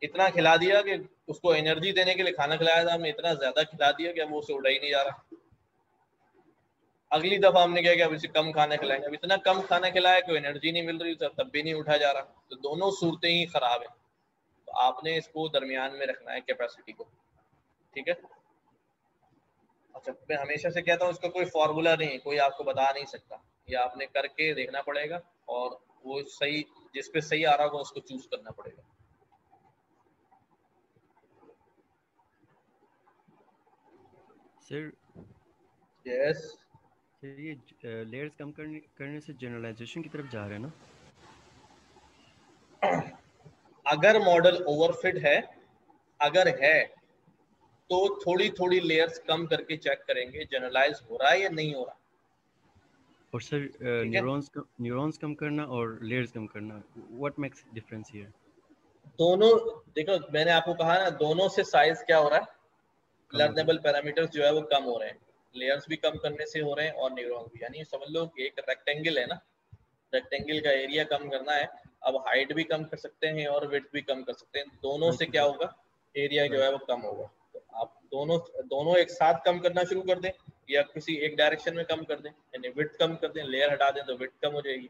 इतना खिला दिया कि उसको एनर्जी देने के लिए खाना खिलाया था हमने, इतना ज्यादा खिला दिया कि अब वो उसे उड़ा ही नहीं जा रहा। अगली दफा हमने क्या किया, अब इसे कम खाना खिलाएंगे, अब इतना कम खाना खिलाया कि एनर्जी नहीं मिल रही, तब भी नहीं उठा जा रहा। तो दोनों सूरतें ही खराब है, तो आपने इसको दरमियान में रखना है कैपेसिटी को। ठीक है, अच्छा मैं हमेशा से कहता हूँ इसका कोई फॉर्मूला नहीं, कोई आपको बता नहीं सकता, ये आपने करके देखना पड़ेगा, और वो सही, जिस पे सही आ रहा होगा उसको चूज करना पड़ेगा। सर यस, सर ये लेयर्स कम करने से जनरलाइजेशन की तरफ जा रहे हैं ना? अगर मॉडल ओवरफिट है, अगर है तो थोड़ी थोड़ी लेयर्स कम करके चेक करेंगे जनरलाइज हो रहा है या नहीं हो रहा। और सर न्यूरॉन्स कम करना और लेयर्स कम करना, व्हाट मेक्स डिफरेंस हियर? दोनों देखो, मैंने आपको कहा ना, दोनों से साइज क्या हो रहा है, लर्नेबल पैरामीटर्स जो है वो कम हो रहे हैं, लेयर्स भी कम करने से हो रहे हैं और न्यूरॉन्स भी। यानी समझ लो कि एक रेक्टेंगल है ना, रेक्टेंगल का एरिया कम करना है, अब हाइट भी कम कर सकते हैं और विड्थ भी कम कर सकते हैं, दोनों से क्या होगा, एरिया जो है वो कम होगा। तो आप दोनों एक साथ कम करना शुरू कर दें, या किसी एक डायरेक्शन में कम कर दें, यानी विड्थ कम कर दें, लेयर हटा दें तो विड्थ कम हो जाएगी।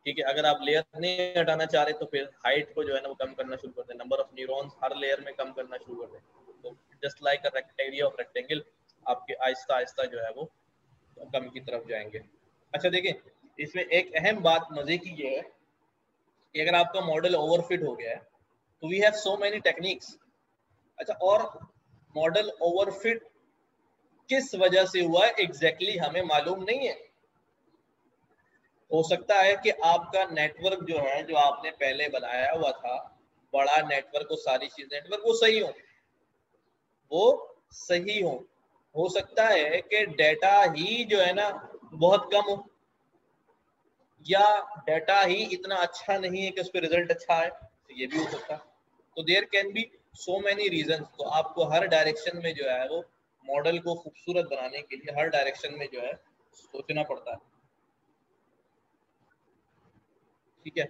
ठीक है, अगर आप लेयर नहीं हटाना चाह रहे तो फिर हाइट को जो है ना वो कम करना शुरू कर दें, number of neurons her layer में कम करना शुरू कर दें। तो just like a area of rectangle, आपके आहिस्ता आहिस्ता जो है वो कम की तरफ जाएंगे। अच्छा देखिए, इसमें एक अहम बात मजे की ये है कि अगर आपका मॉडल ओवरफिट हो गया है तो we have so many techniques. अच्छा, और मॉडल ओवरफिट किस वजह से हुआ है एग्जैक्टली हमें मालूम नहीं है। हो सकता है कि आपका नेटवर्क जो है, जो आपने पहले बनाया हुआ था, बड़ा नेटवर्क और सारी चीज नेटवर्क वो सही हो सकता है कि डेटा ही जो है ना बहुत कम हो, या डेटा ही इतना अच्छा नहीं है कि उस पर रिजल्ट अच्छा है, तो ये भी हो सकता है। तो there can be so many reasons. तो आपको हर डायरेक्शन में जो है वो मॉडल को खूबसूरत बनाने के लिए हर डायरेक्शन में जो है सोचना पड़ता है, ठीक है।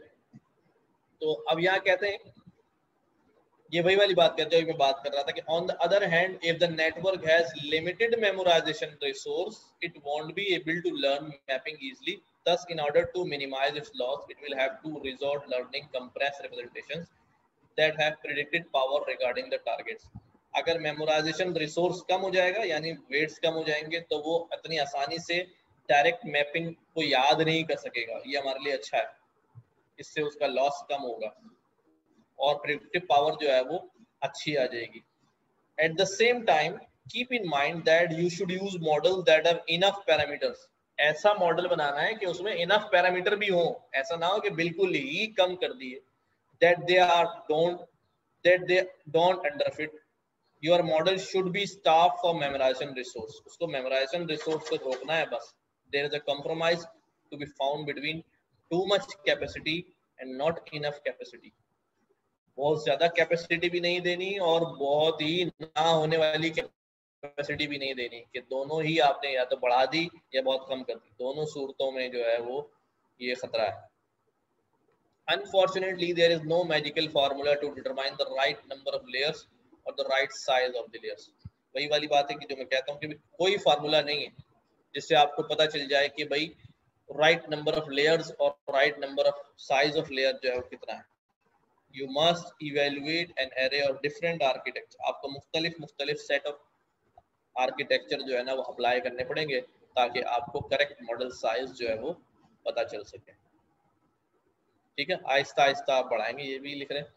तो अब यहाँ कहते हैं, ये वही वाली बात कहते हैं, मैं बात कर रहा था कि on the other hand if the network has limited memorisation resource it won't be able to learn mapping easily, thus in order to minimize its loss it will have to resort learning compressed representations that have predicted power regarding the targets। अगर memorisation resource कम हो जाएगा, यानी weights कम हो जाएंगे, तो वो इतनी आसानी से डायरेक्ट मैपिंग को याद नहीं कर सकेगा। ये हमारे लिए अच्छा है, इससे उसका लॉस कम होगा और प्रेडिक्टिव पावर जो है वो अच्छी आ जाएगी। At the same time keep in mind that you should use model that are enough parameters. ऐसा मॉडल बनाना है कि उसमें इनफ पैरामीटर भी हो, ऐसा ना हो कि बिल्कुल ही कम कर दिए, that they don't underfit। your model should be staffed for memorization resource। उसको memorization resource से रोकना है बस। there is a compromise to be found between too much capacity and not enough capacity। बहुत ज्यादा कैपेसिटी भी नहीं देनी और बहुत ही ना होने वाली कैपेसिटी भी नहीं देनी, कि दोनों ही आपने या तो बढ़ा दी या बहुत कम कर दी। दोनों सूरतों में जो है वो ये खतरा है। Unfortunately, there is no magical formula to determine the right number of layers or the right size of the layers। वही वाली बात है कि जो मैं कहता हूँ कि कोई फार्मूला नहीं है जिससे आपको पता चल जाए कि भाई राइट नंबर ऑफ लेयर्स और right number of size of layer जो है वो कितना है। You must evaluate an array of different architecture। आपको मुख्तलिफ सेट ऑफ आर्किटेक्चर जो है ना वो अप्लाई करने पड़ेंगे ताकि आपको करेक्ट मॉडल साइज जो है वो पता चल सके, ठीक है। आहिस्ता आहिस्ता आप बढ़ाएंगे, ये भी लिख रहे हैं।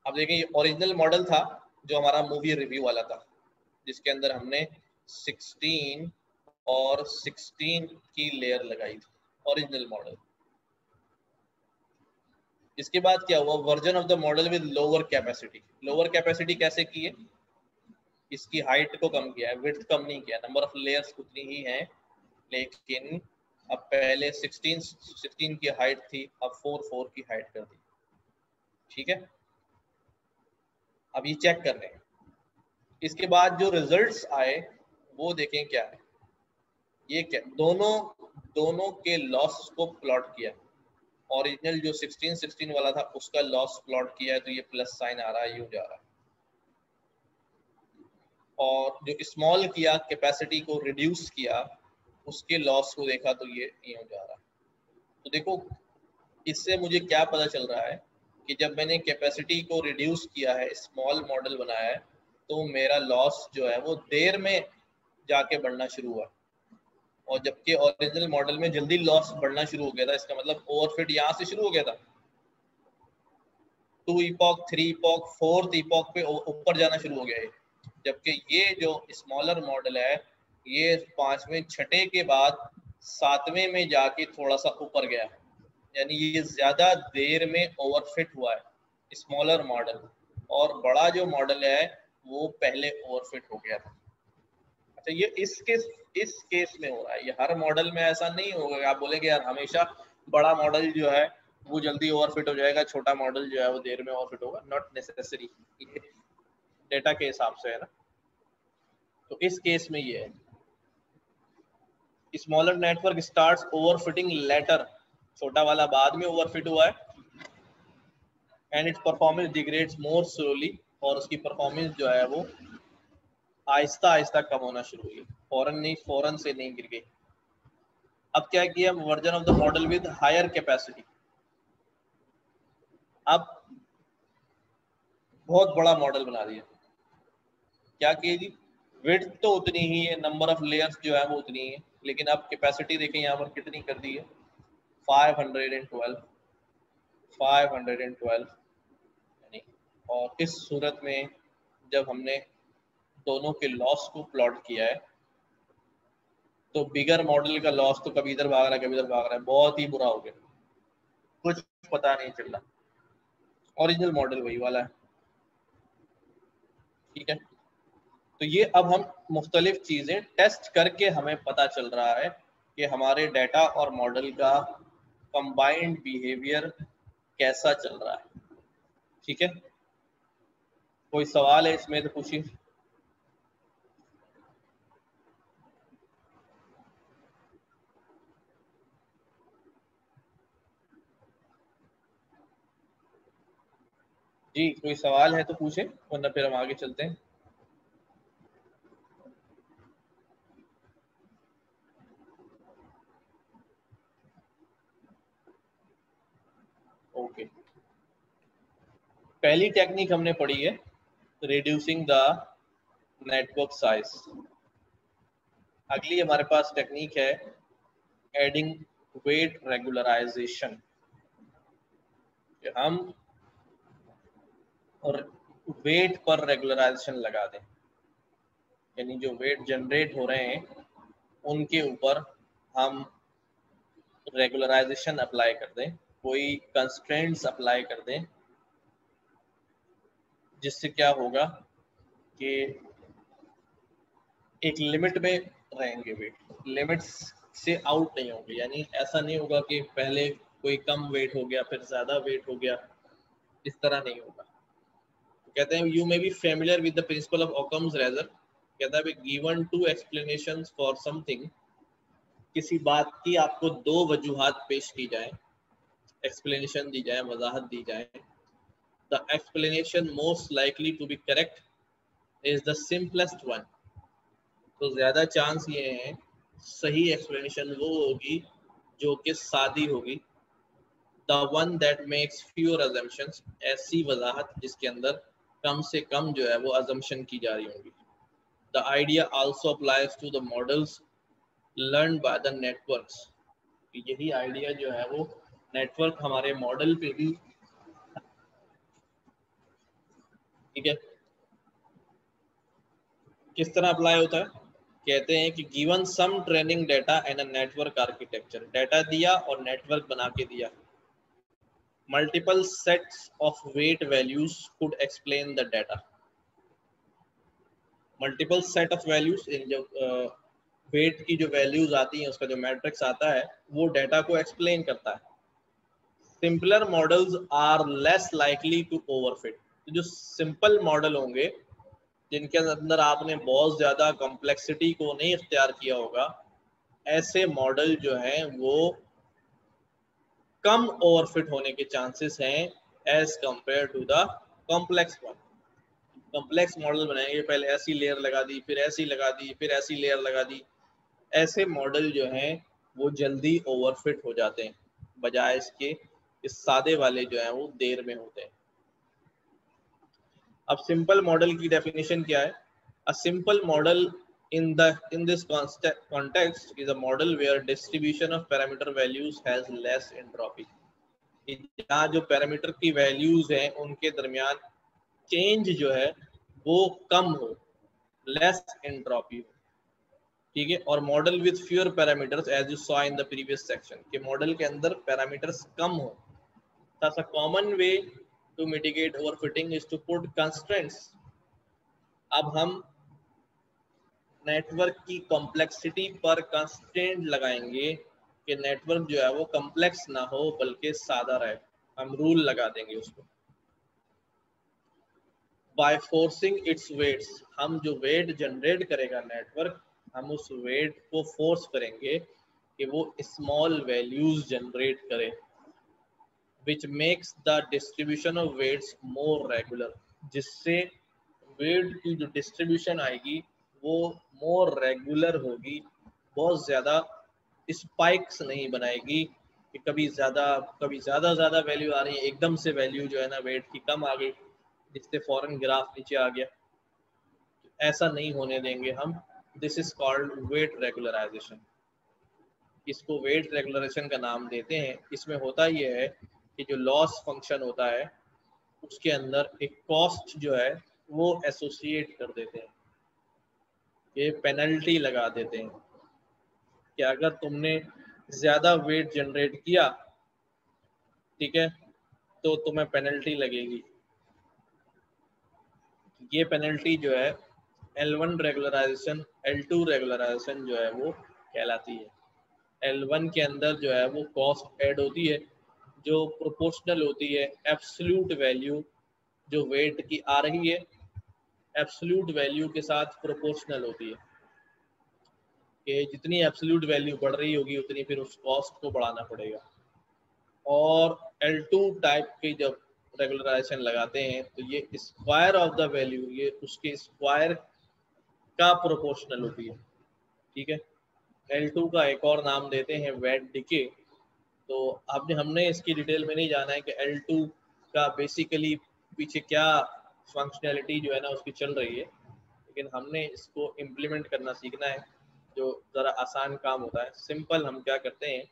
अब देखिए, ये ओरिजिनल मॉडल था जो हमारा मूवी रिव्यू वाला था, जिसके अंदर हमने 16 और 16 की लेयर लगाई थी, ओरिजिनल मॉडल। इसके बाद क्या हुआ, version of the model with lower capacity. Lower capacity कैसे की है, इसकी हाइट को कम किया है, विड्थ कम नहीं किया, नंबर ऑफ लेयर्स उतनी ही है, लेकिन अब पहले 16 की हाइट थी, अब 4 की हाइट कर दी, ठीक है। अब ये चेक कर रहे हैं। इसके बाद जो रिजल्ट्स आए वो देखें क्या है। ये क्या, दोनों के लॉस को प्लॉट किया। ओरिजिनल जो 16 वाला था उसका लॉस प्लॉट किया है, तो ये प्लस साइन आ रहा है, यूं जा रहा है। और जो स्मॉल किया, कैपेसिटी को रिड्यूस किया, उसके लॉस को देखा तो ये यूं जा रहा है। तो देखो, इससे मुझे क्या पता चल रहा है कि जब मैंने कैपेसिटी को रिड्यूस किया है, स्मॉल मॉडल बनाया है, तो मेरा लॉस जो है वो देर में जाके बढ़ना शुरू हुआ, और जबकि ओरिजिनल मॉडल में जल्दी लॉस बढ़ना शुरू हो गया था। इसका मतलब ओवरफिट यहाँ से शुरू हो गया था, 2 इपॉक 3 इपॉक 4th इपॉक पे ऊपर जाना शुरू हो गया है। जबकि ये जो स्मॉलर मॉडल है, ये 5वें 6ठे के बाद 7वें में जाके थोड़ा सा ऊपर गया, यानी ये ज्यादा देर में ओवरफिट हुआ है स्मॉलर मॉडल, और बड़ा जो मॉडल है वो पहले ओवरफिट हो गया था। अच्छा, ये इस केस में हो रहा है, ये हर मॉडल में ऐसा नहीं होगा। आप बोलेंगे यार हमेशा बड़ा मॉडल जो है वो जल्दी ओवरफिट हो जाएगा, छोटा मॉडल जो है वो देर में ओवरफिट होगा। नॉट नेसेसरी, ये डेटा के हिसाब से है ना। तो इस केस में ये है, smaller network starts overfitting later, छोटा वाला बाद में ओवरफिट हुआ है, and its performance degrades more slowly, और उसकी परफॉर्मेंस जो है वो आहिस्ता आहिस्ता कम होना शुरू हुई, फौरन से नहीं गिर गई। अब क्या किया, version of the model with higher capacity. अब बहुत बड़ा मॉडल बना दिया, क्या किया जी, विड्थ तो उतनी ही है, नंबर ऑफ लेयर्स जो है वो उतनी ही है, लेकिन अब कैपेसिटी देखें यहाँ पर कितनी कर दी है, 512। और इस सूरत में जब हमने दोनों के लॉस को प्लॉट किया है तो बिगर मॉडल का लॉस तो कभी इधर भाग रहा है कभी इधर भाग रहा है, बहुत ही बुरा हो गया, कुछ पता नहीं चल रहा। ओरिजिनल मॉडल वही वाला है, ठीक है। तो ये अब हम मुख्तलिफ चीजें टेस्ट करके हमें पता चल रहा है कि हमारे डाटा और मॉडल का कंबाइंड बिहेवियर कैसा चल रहा है, ठीक है। कोई सवाल है इसमें तो पूछिए। जी कोई सवाल है तो पूछे, वरना फिर हम आगे चलते हैं। ओके, पहली टेक्निक हमने पढ़ी है रिड्यूसिंग द नेटवर्क साइज। अगली हमारे पास टेक्निक है एडिंग वेट रेगुलराइजेशन। हम और वेट पर रेगुलराइजेशन लगा दें, यानी जो वेट जनरेट हो रहे हैं उनके ऊपर हम रेगुलराइजेशन अप्लाई कर दें, कोई कंस्ट्रेंट्स अप्लाई कर दें, जिससे क्या होगा कि एक लिमिट में रहेंगे, वेट लिमिट्स से आउट नहीं होंगे। यानी ऐसा नहीं होगा कि पहले कोई कम वेट हो गया फिर ज्यादा वेट हो गया, इस तरह नहीं होगा। तो कहते हैं you may be familiar with the principle of Occam's razor. कहता है given two explanations for something, किसी बात की आपको दो वजूहात पेश की जाए, एक्सप्लेनेशन दी जाए, वजाहत दी जाए। The explanation most likely to be correct is the simplest one. तो ज़्यादा चांस ये है सही एक्सप्लेनेशन वो होगी जो कि सादी होगी। The one that makes fewer assumptions, ऐसी वजाहत जिसके अंदर कम से कम जो है वो अजम्पशन की जा रही होंगी। The idea also applies to the models learn by the networks. यही आइडिया जो है वो नेटवर्क हमारे मॉडल पे भी, ठीक है, किस तरह अप्लाई होता है। कहते हैं कि given some training data and a network architecture, data दिया और नेटवर्क बना के दिया। Multiple sets of weight values could explain the data. Multiple set of values, जो वेट की जो वैल्यूज आती हैं उसका जो मैट्रिक्स आता है वो डाटा को एक्सप्लेन करता है। Simpler models are less likely to overfit. तो जो सिंपल मॉडल होंगे जिनके अंदर आपने बहुत ज्यादा कॉम्प्लेक्सिटी को नहीं इख्तियार किया होगा, ऐसे मॉडल जो हैं वो कम ओवरफिट होने के चांसेस हैं as compare to the complex one. Complex model बनाएंगे, पहले ऐसी लेयर लगा दी, फिर ऐसी लगा दी, फिर ऐसी लेयर लगा दी, ऐसे मॉडल जो हैं वो जल्दी ओवरफिट हो जाते हैं, बजाय इसके इस सादे वाले जो हैं वो देर में होते हैं। अब सिंपल मॉडल की डेफिनेशन क्या है। A simple model in this context is a model where distribution of parameter values has less entropy। यहाँ जो पैरामीटर की वैल्यूज हैं उनके दरमियान चेंज जो है वो कम हो, लेस एंट्रोपी हो, ठीक है। और model with fewer parameters as you saw in the previous section, के मॉडल के अंदर पैरामीटर्स कम हो। Thus, a common way to mitigate overfitting is to put constraints। अब हम नेटवर्क की कॉम्प्लेक्सिटी पर कंस्ट्रेंट लगाएंगे कि नेटवर्क जो है वो कॉम्प्लेक्स ना हो बल्कि सादा रहे, हम रूल लगा देंगे उसको। बाय फोर्सिंग इट्स वेट्स, हम जो वेट जनरेट करेगा नेटवर्क, हम उस वेट को फोर्स करेंगे कि वो स्मॉल वैल्यूज जनरेट करे, which makes the distribution of weights more regular। जिससे वेट की जो डिस्ट्रीब्यूशन आएगी वो मोर रेगुलर होगी, बहुत ज़्यादा स्पाइक्स नहीं बनाएगी कि कभी ज़्यादा वैल्यू आ रही है, एकदम से वैल्यू जो है ना वेट की कम आ गई जिससे फॉरन ग्राफ नीचे आ गया। ऐसा नहीं होने देंगे हम। This is called weight regularisation. इसको वेट रेगुलराइजेशन का नाम देते हैं। इसमें होता यह है कि जो लॉस फंक्शन होता है उसके अंदर एक कॉस्ट जो है वो एसोसिएट कर देते हैं, ये पेनल्टी लगा देते हैं। कि अगर तुमने ज़्यादा वेट जनरेट किया, ठीक है, तो तुम्हें पेनल्टी लगेगी। ये पेनल्टी जो है L1 रेगुलराइजेशन, L2 रेगुलराइजेशन जो है वो कहलाती है। L1 के अंदर जो है वो कॉस्ट ऐड होती है जो प्रोपोर्शनल होती है एब्सोल्यूट वैल्यू जो वेट की आ रही है, एब्सोल्यूट वैल्यू के साथ प्रोपोर्शनल होती है कि जितनी एब्सोल्यूट वैल्यू बढ़ रही होगी उतनी फिर उस कॉस्ट को बढ़ाना पड़ेगा। और L2 टाइप की जब रेगुलराइजेशन लगाते हैं तो ये स्क्वायर ऑफ द वैल्यू, ये उसके स्क्वायर का प्रोपोर्शनल होती है, ठीक है। L2 का एक और नाम देते हैं वेट डिके। तो हमने इसकी डिटेल में नहीं जाना है कि L2 का बेसिकली पीछे क्या फंक्शनैलिटी जो है ना उसकी चल रही है, लेकिन हमने इसको इम्प्लीमेंट करना सीखना है जो ज़रा आसान काम होता है। सिंपल हम क्या करते हैं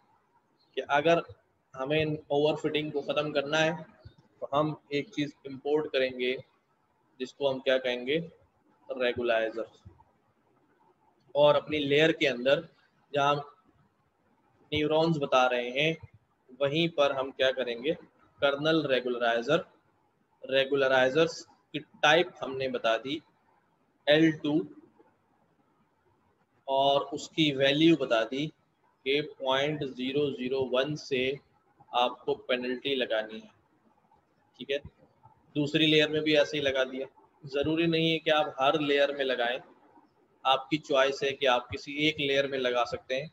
कि अगर हमें ओवरफिटिंग को ख़त्म करना है तो हम एक चीज़ इंपोर्ट करेंगे जिसको हम क्या कहेंगे, रेगुलाइजर। और अपनी लेयर के अंदर जहाँ न्यूरॉन्स बता रहे हैं वहीं पर हम क्या करेंगे, कर्नल रेगुलराइजर। रेगुलराइजर्स की टाइप हमने बता दी L2 और उसकी वैल्यू बता दी कि 0.001 से आपको पेनल्टी लगानी है, ठीक है। दूसरी लेयर में भी ऐसे ही लगा दिया। ज़रूरी नहीं है कि आप हर लेयर में लगाएं, आपकी चॉइस है कि आप किसी एक लेयर में लगा सकते हैं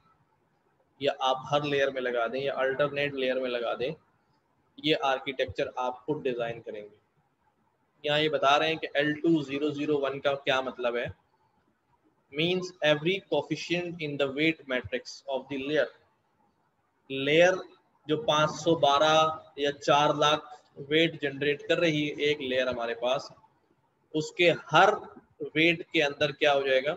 या आप हर लेयर में लगा दें या अल्टरनेट लेयर में लगा दें। ये आर्किटेक्चर आप खुद डिज़ाइन करेंगे। यहाँ ये बता रहे हैं कि L2001 का क्या मतलब है। Means every coefficient in the weight matrix of the layer जो 512 या 4 लाख वेट जनरेट कर रही है एक लेयर हमारे पास, उसके हर वेट के अंदर क्या हो जाएगा,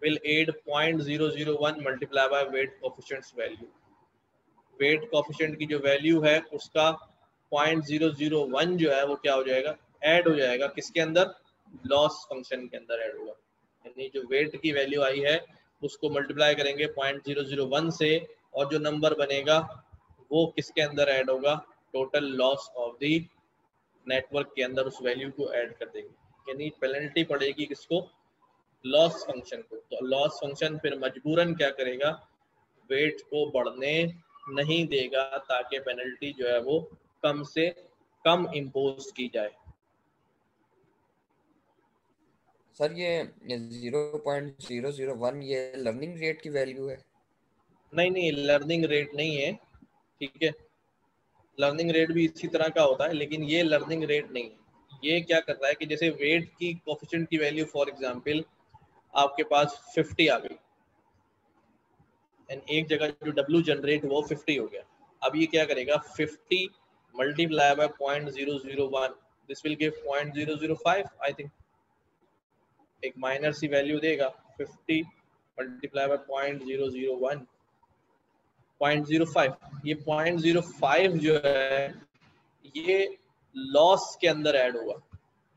will add 0.001 multiply by weight coefficients value. Weight coefficient की जो वैल्यू है उसका 0.001 जो है वो क्या हो जाएगा, ऐड हो जाएगा किसके अंदर, लॉस फंक्शन के अंदर ऐड होगा। यानी जो वेट की वैल्यू आई है उसको मल्टीप्लाई करेंगे 0.001 से और जो नंबर बनेगा वो किसके अंदर ऐड होगा, total loss of the network के अंदर उस वैल्यू को ऐड कर देंगे। यानी पेनल्टी पड़ेगी किसको, लॉस फंक्शन को। तो लॉस फंक्शन फिर मजबूरन क्या करेगा, वेट को बढ़ने नहीं देगा ताकि पेनल्टी जो है वो कम से कम इम्पोज की जाए। सर ये 0.001 ये लर्निंग रेट की वैल्यू है? नहीं, लर्निंग रेट नहीं है, ठीक है। लर्निंग रेट भी इसी तरह का होता है लेकिन ये लर्निंग रेट नहीं है। ये क्या करता है कि जैसे वेट की कोफिशिएंट की वैल्यू फॉर एग्जांपल आपके पास 50 आ गई एंड एक जगह जो W जनरेट हुआ 50 हो गया। अब ये क्या करेगा, 50 multiply by 0.001, this will give 0.005 I think. एक माइनर सी वैल्यू देगा, 50 मल्टीप्लाई बाय 0.001 0.05। ये 0.05 जो है ये लॉस के अंदर ऐड हुआ।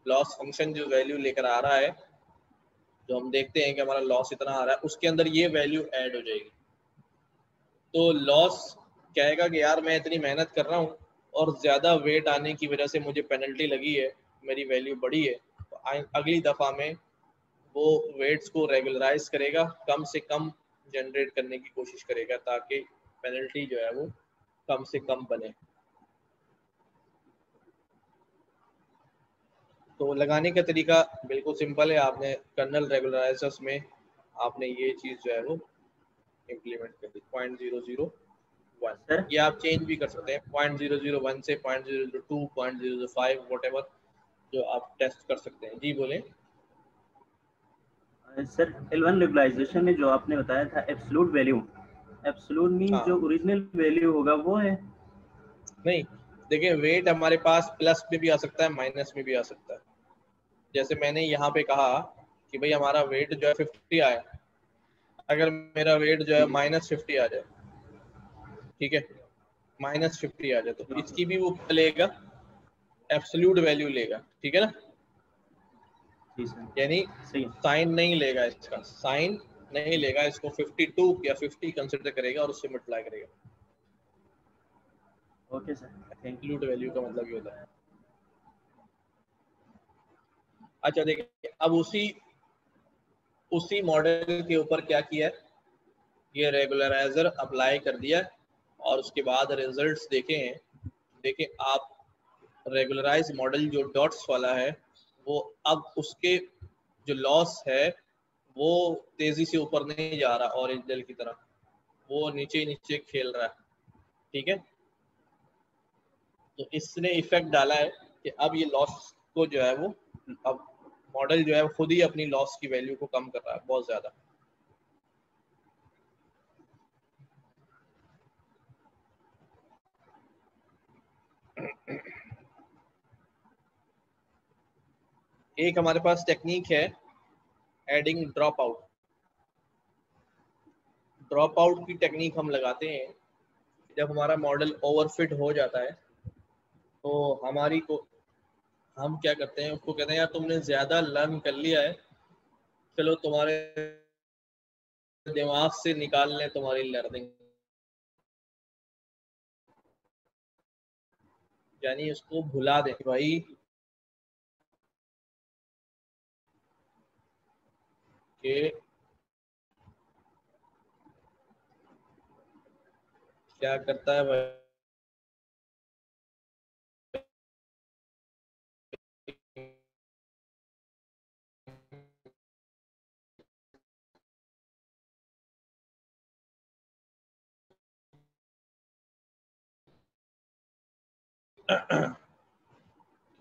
लॉस फंक्शन जो वैल्यू लेकर आ रहा है, जो हम देखते हैं कि हमारा लॉस इतना आ रहा है, उसके अंदर ये वैल्यू ऐड हो जाएगी। तो लॉस कहेगा कि यार मैं इतनी मेहनत कर रहा हूँ और ज़्यादा वेट आने की वजह से मुझे पेनल्टी लगी है, मेरी वैल्यू बढ़ी है। तो अगली दफ़ा में वो वेट्स को रेगुलराइज करेगा, कम से कम जनरेट करने की कोशिश करेगा ताकि पेनल्टी जो है वो कम से कम बने। तो लगाने का तरीका बिल्कुल सिंपल है। आपने कर्नल रेगुलराइजर्स में आपने ये चीज़ जो है वो इम्प्लीमेंट कर दी 0.001। ये आप चेंज भी कर सकते हैं 0.001 से 0.002 0.005 व्हाटएवर जो आप टेस्ट कर सकते हैं। जी बोलें सर। L1 रेगुलाइजेशन में जो आपने बताया था एब्सोल्यूट वैल्यू, एब्सोल्यूट मीन जो ओरिजिनल वैल्यू होगा वो है? नहीं, देखिए वेट हमारे पास प्लस में भी आ सकता है, माइनस में भी आ सकता है। जैसे मैंने यहाँ पे कहा कि भाई हमारा वेट जो है 50 आया, अगर मेरा वेट जो है -50 आ जाए, ठीक है, -50 आ जाए तो इसकी भी वो लेगा, एब्सोल्यूट वैल्यू लेगा, ठीक है ना। यानी साइन नहीं लेगा, इसका साइन नहीं लेगा, इसको 52 या 50 कंसिडर करेगा और उससे मल्टीप्लाई करेगा। Okay sir, thank you. Absolute value का मतलब ये होता है। अच्छा देखिए, अब उसी मॉडल के ऊपर क्या किया है, ये रेगुलराइजर अप्लाई कर दिया और उसके बाद रिजल्ट्स देखे हैं। देखिए आप, रेगुलराइज मॉडल जो डॉट्स वाला है वो अब उसके जो लॉस है वो तेजी से ऊपर नहीं जा रहा ओरिजिनल की तरह, वो नीचे नीचे खेल रहा है, ठीक है। तो इसने इफेक्ट डाला है कि अब ये लॉस को जो है वो, अब मॉडल जो है वो खुद ही अपनी लॉस की वैल्यू को कम कर रहा है बहुत ज्यादा। एक हमारे पास टेक्निक है adding drop out. Drop out की टेक्निक हम लगाते हैं जब हमारा मॉडल ओवरफिट हो जाता है, तो हम क्या करते हैं, उसको कहते हैं यार तुमने ज्यादा लर्न कर लिया है, चलो तुम्हारे दिमाग से निकाल लें तुम्हारी लर्निंग, यानी उसको भुला दें भाई कि क्या करता है भाई,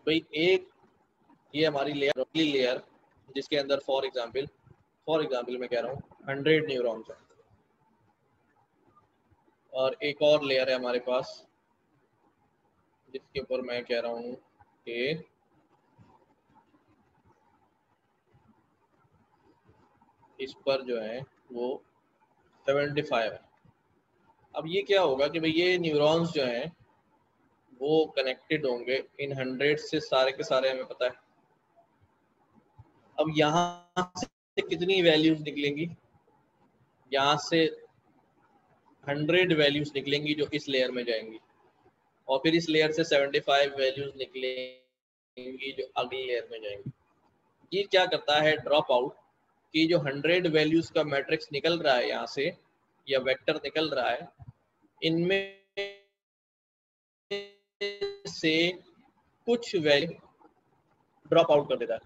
भाई एक ये हमारी लेयर जिसके अंदर फॉर एग्जाम्पल मैं कह रहा हूँ 100 न्यूरॉन्स है, और एक और लेयर है हमारे पास जिसके ऊपर मैं कह रहा हूँ कि इस पर जो है वो 75 है। अब ये क्या होगा कि भाई ये न्यूरॉन्स जो हैं वो कनेक्टेड होंगे इन 100 से, सारे के सारे हमें पता है। अब यहाँ से कितनी वैल्यूज निकलेंगी, यहाँ से 100 वैल्यूज निकलेंगी जो इस लेयर में जाएंगी, और फिर इस लेयर से 75 वैल्यूज निकलेंगी जो अगली लेयर में जाएंगी। ये क्या करता है ड्रॉप आउट, कि जो 100 वैल्यूज का मैट्रिक्स निकल रहा है यहाँ से या वेक्टर निकल रहा है, इनमें से कुछ वैल्यू ड्रॉप आउट कर देता है।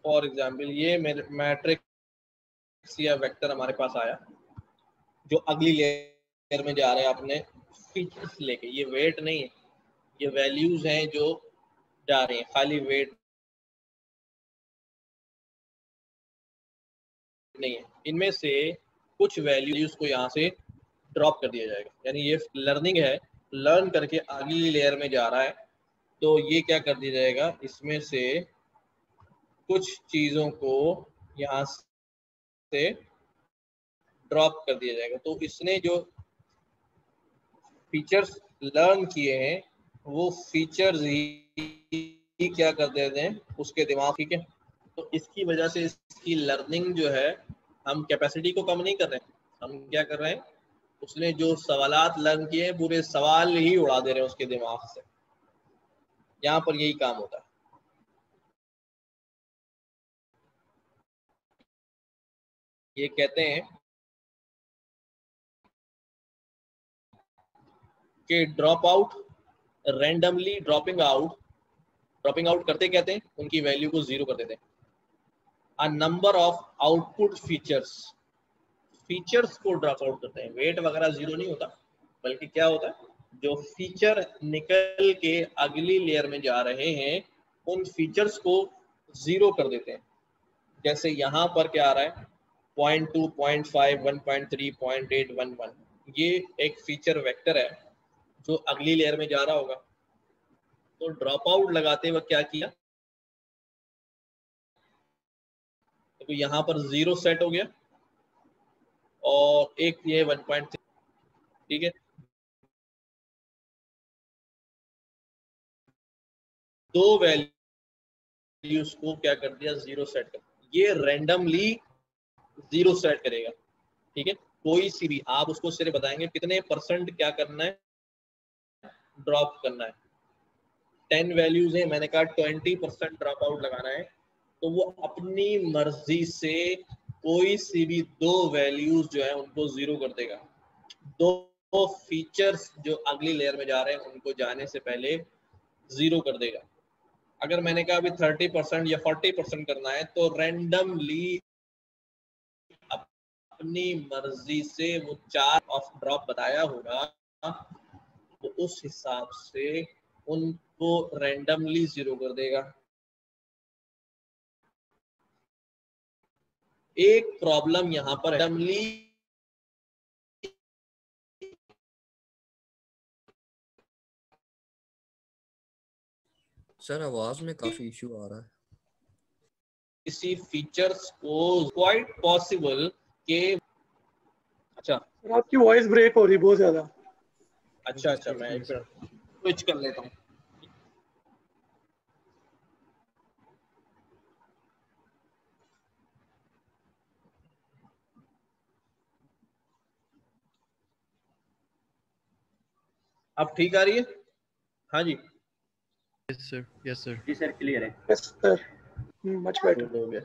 फॉर एग्जाम्पल ये मैट्रिक्स या वेक्टर हमारे पास आया जो अगली लेयर में जा रहे हैं अपने फीचर्स लेके, ये वेट नहीं है, ये वैल्यूज हैं जो जा रही हैं, खाली वेट नहीं है। इनमें से कुछ वैल्यूज को यहाँ से ड्रॉप कर दिया जाएगा, यानी ये लर्निंग है, लर्न करके अगली लेयर में जा रहा है, तो ये क्या कर दिया जाएगा, इसमें से कुछ चीजों को यहाँ से ड्रॉप कर दिया जाएगा। तो इसने जो फीचर्स लर्न किए हैं वो फीचर्स ही क्या कर देते हैं उसके दिमाग, ठीक है। तो इसकी वजह से इसकी लर्निंग जो है, हम कैपेसिटी को कम नहीं कर रहे हैं, हम क्या कर रहे हैं, उसने जो सवालात लर्न किए हैं पूरे सवाल ही उड़ा दे रहे हैं उसके दिमाग से। यहाँ पर यही काम होता है। ये कहते हैं कि drop out randomly dropping out करते कहते हैं उनकी वैल्यू को 0 कर देते हैं। A number of output features को ड्रॉप आउट करते हैं। वेट वगैरह 0 नहीं होता, बल्कि क्या होता है, जो फीचर निकल के अगली लेयर में जा रहे हैं उन फीचर्स को 0 कर देते हैं। जैसे यहाँ पर क्या आ रहा है 0.2, 0.5, 1.3, 0.8, 1.1, ये एक फीचर वेक्टर है जो अगली लेयर में जा रहा होगा। तो ड्रॉप आउट लगाते वक्त क्या किया, देखो यहाँ पर 0 सेट हो गया और एक ये 1.3, ठीक है, दो वैल्यूज को क्या कर दिया, 0 सेट कर, ये रैंडमली 0 सेट करेगा, ठीक है। कोई सी भी आप उसको सिर्फ बताएंगे कितने % क्या करना है, ड्रॉप करना है। 10 वैल्यूज है, मैंने कहा 20% ड्रॉप आउट लगाना है, तो वो अपनी मर्जी से कोई सी भी दो वैल्यूज जो है उनको 0 कर देगा। दो फीचर्स जो अगली लेयर में जा रहे हैं उनको जाने से पहले 0 कर देगा। अगर मैंने कहा अभी 30% या 40% करना है तो रैंडमली अपनी मर्जी से वो 4 ऑफ ड्रॉप बताया होगा, तो उस हिसाब से उनको रैंडमली 0 कर देगा। एक प्रॉब्लम यहाँ पर रैंडमली सर आवाज में काफी इशू आ रहा है। किसी फीचर्स को क्वाइट पॉसिबल के, अच्छा आपकी वॉइस ब्रेक हो रही बहुत ज्यादा। अच्छा मैं एक मिनट स्विच कर लेता हूँ। अब ठीक आ रही है? हाँ जी, यस सर, यस सर, जी सर क्लियर है। यस सर, मच बेटर हो गया।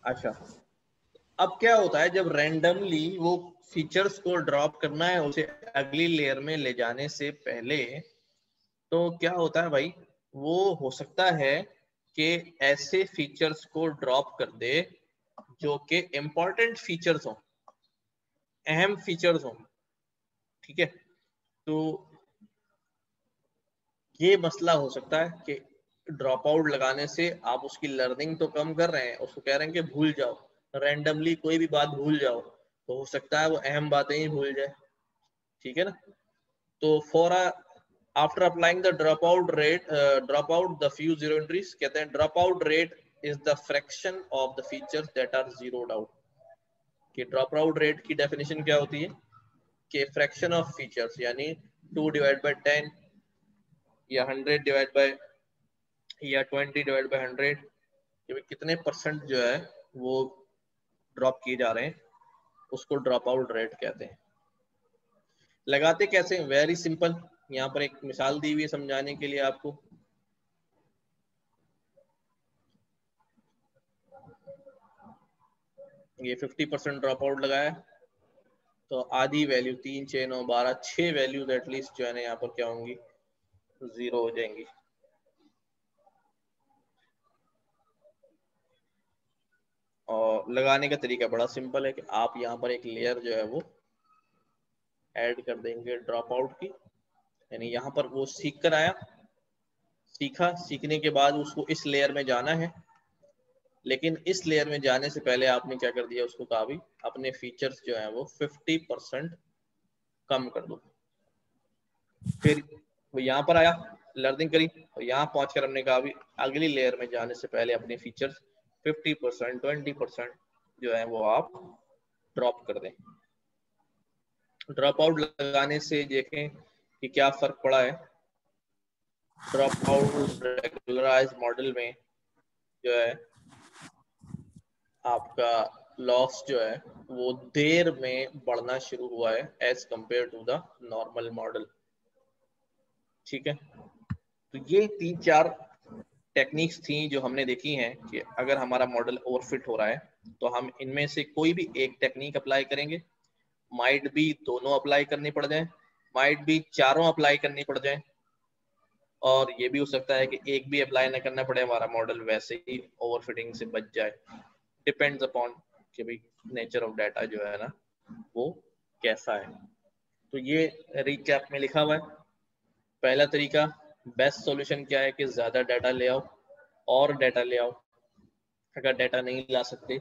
अच्छा, अब क्या होता है जब रैंडमली वो फीचर्स को ड्रॉप करना है उसे अगली लेयर में ले जाने से पहले, तो क्या होता है भाई, वो हो सकता है कि ऐसे फीचर्स को ड्रॉप कर दे जो कि इम्पोर्टेंट फीचर्स हों, अहम फीचर्स हों, ठीक है। तो ये मसला हो सकता है कि ड्रॉप आउट लगाने से आप उसकी लर्निंग तो कम कर रहे हैं, उसको कह रहे हैं कि भूल जाओ, रैंडमली कोई भी बात भूल जाओ, तो हो सकता है वो अहम बातें ही भूल जाए, ठीक है ना। तो for after applying the dropout rate, dropout the few zero entries, कहते हैं dropout rate is the fraction of the features that are zeroed out. कि ड्रॉप आउट रेट की डेफिनेशन क्या होती है कि फ्रैक्शन ऑफ फीचर्स, यानी 2 divide by 10 या 100 डिवाइड बाय या 20 डिवाइड बाय 100, कि कितने % जो है वो ड्रॉप किए जा रहे हैं, उसको ड्रॉप आउट रेट कहते हैं। लगाते कैसे? वेरी सिंपल, यहाँ पर एक मिसाल दी हुई है समझाने के लिए आपको। ये 50% ड्रॉप आउट लगाया, तो आधी वैल्यू 3, 6, 9, 12, 6 वैल्यूज एटलीस्ट जो है ना यहाँ पर क्या होंगी, 0 हो जाएंगी। और लगाने का तरीका बड़ा सिंपल है कि आप यहाँ पर एक लेयर जो है वो ऐड कर देंगे ड्रॉप आउट की, यानी यहाँ पर वो सीख कर आया, सीखा, सीखने के बाद उसको इस लेयर में जाना है, लेकिन इस लेयर में जाने से पहले आपने क्या कर दिया, उसको कहा भी अपने फीचर्स जो है वो 50% कम कर दो। फिर वो यहाँ पर आया, लर्निंग करी, और यहाँ पहुंचकर हमने कहा भी अगली लेयर में जाने से पहले अपने फीचर्स 50%, 20% जो है वो आप ड्रॉप कर दें। ड्रॉप आउट लगाने से देखें कि क्या फर्क पड़ा है। ड्रॉप आउट रेगुलराइज मॉडल में जो है आपका लॉस जो है वो देर में बढ़ना शुरू हुआ है as compare to the normal model, ठीक है। तो ये 3-4 टेक्निक्स थी जो हमने देखी हैं कि अगर हमारा मॉडल ओवरफिट हो रहा है तो हम इनमें से कोई भी एक टेक्निक अप्लाई करेंगे। माइट भी दोनों अप्लाई करनी पड़ जाए, माइट भी चारों अप्लाई करनी पड़ जाए, और ये भी हो सकता है कि एक भी अप्लाई ना करना पड़े, हमारा मॉडल वैसे ही ओवरफिटिंग से बच जाए। डिपेंड्स अपॉन कि भाई नेचर ऑफ डाटा जो है ना वो कैसा है। तो ये रिकैप में लिखा हुआ है। पहला तरीका, बेस्ट सॉल्यूशन क्या है कि ज्यादा डाटा ले आओ और डाटा ले आओ। अगर डाटा नहीं ला सकते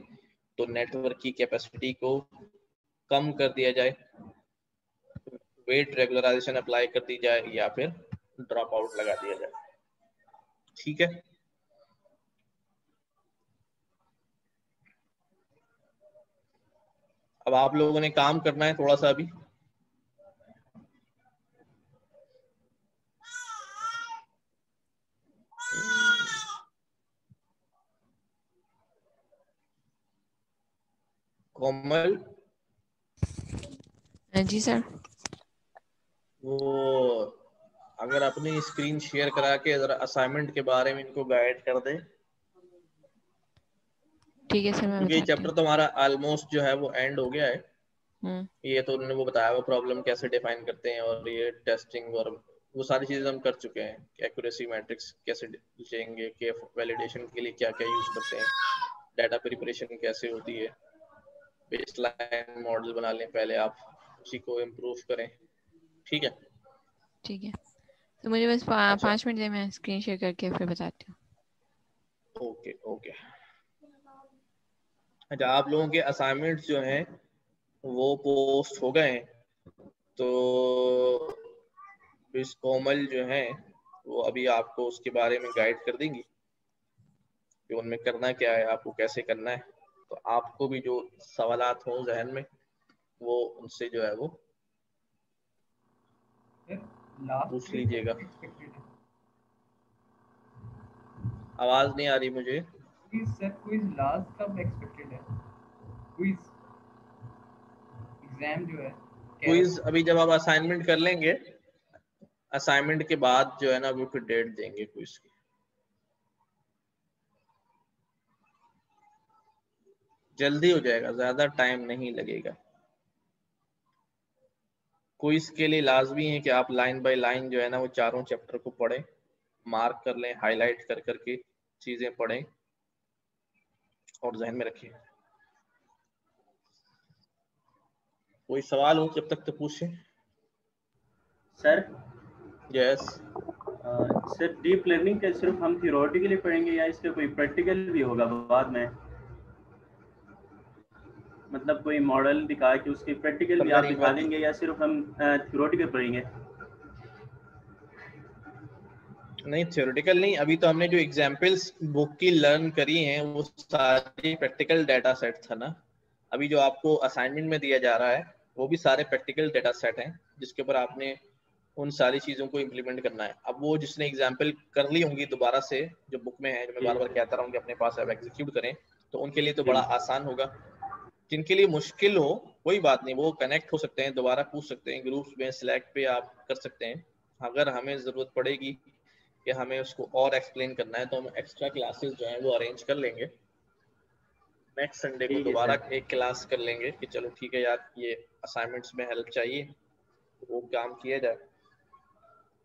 तो नेटवर्क की कैपेसिटी को कम कर दिया जाए, वेट रेगुलराइजेशन अप्लाई कर दी जाए, या फिर ड्रॉप आउट लगा दिया जाए, ठीक है। अब आप लोगों ने काम करना है थोड़ा सा अभी। कोमल, जी सर। वो अगर अपनी स्क्रीन शेयर करा के जरा असाइनमेंट के बारे में इनको गाइड कर दे, ठीक है सर, मैं क्योंकि ये बताती चैप्टर हूँ। तो हमारा ऑलमोस्ट जो है वो एंड हो गया है। ये तो उन्होंने वो बताया, वो प्रॉब्लम कैसे डिफाइन करते हैं और ये टेस्टिंग और वो सारी चीजें हम कर चुके हैं। एक्यूरेसी मैट्रिक्स कैसे लेंगे, के वैलिडेशन के लिए क्या क्या यूज करते हैं, डाटा प्रिपरेशन कैसे होती है, बेसलाइन मॉडल बना लें पहले आप, उसी को इम्प्रूव करें। ठीक है, ठीक है, तो मुझे बस अच्छा 5 मिनट दे, मैं स्क्रीन शेयर करके फिर बताती हूँ। Okay okay. अच्छा, आप लोगों के असाइनमेंट्स जो हैं वो पोस्ट हो गए हैं, तो इस कोमल जो है वो अभी आपको उसके बारे में गाइड कर देंगी कि उनमें करना क्या है, आपको कैसे करना है। तो आपको भी जो सवालात हो जहन में वो उनसे जो है वो पूछ लीजिएगा। आवाज नहीं आ रही मुझे। सर क्विज लास्ट कब एक्सपेक्टेड है? क्विज एग्जाम जो है क्विज अभी जब आप असाइनमेंट कर लेंगे, असाइनमेंट के बाद जो है ना वो फिर डेट देंगे क्विज की। जल्दी हो जाएगा, ज्यादा टाइम नहीं लगेगा। क्विज के लिए लाजमी है कि आप लाइन बाय लाइन जो है ना वो चारों चैप्टर को पढ़ें, मार्क कर लें, हाईलाइट कर करके चीजें पढ़ें और जहन में रखें। कोई सवाल हो जब तक तो पूछें। Sir yes. Sir deep learning का सिर्फ हम थियोरेटिकली पढ़ेंगे या इसका कोई प्रैक्टिकल भी होगा बाद में? मतलब कोई मॉडल दिखा के उसकी प्रैक्टिकल भी आप दिखा देंगे या सिर्फ हम थियोरेटिकल पढ़ेंगे? नहीं, थ्योरेटिकल नहीं। अभी तो हमने जो एग्जाम्पल्स बुक की लर्न करी हैं वो सारी प्रैक्टिकल डाटा सेट था ना। अभी जो आपको असाइनमेंट में दिया जा रहा है वो भी सारे प्रैक्टिकल डाटा सेट हैं जिसके ऊपर आपने उन सारी चीजों को इम्प्लीमेंट करना है। अब वो जिसने एग्जाम्पल कर ली होंगी दोबारा से जो बुक में है, जो मैं बार बार कहता रहा हूँ कि अपने पास अब एग्जीक्यूट करें, तो उनके लिए तो बड़ा आसान होगा। जिनके लिए मुश्किल हो कोई बात नहीं, वो कनेक्ट हो सकते हैं, दोबारा पूछ सकते हैं, ग्रुप्स में स्लैक पे आप कर सकते हैं। अगर हमें जरूरत पड़ेगी कि हमें उसको और एक्सप्लेन करना है तो हम एक्स्ट्रा क्लासेस जो है वो अरेंज कर लेंगे। नेक्स्ट संडे को दोबारा एक क्लास कर लेंगे कि चलो ठीक है यार ये असाइनमेंट्स में हेल्प चाहिए, वो काम किया जाए।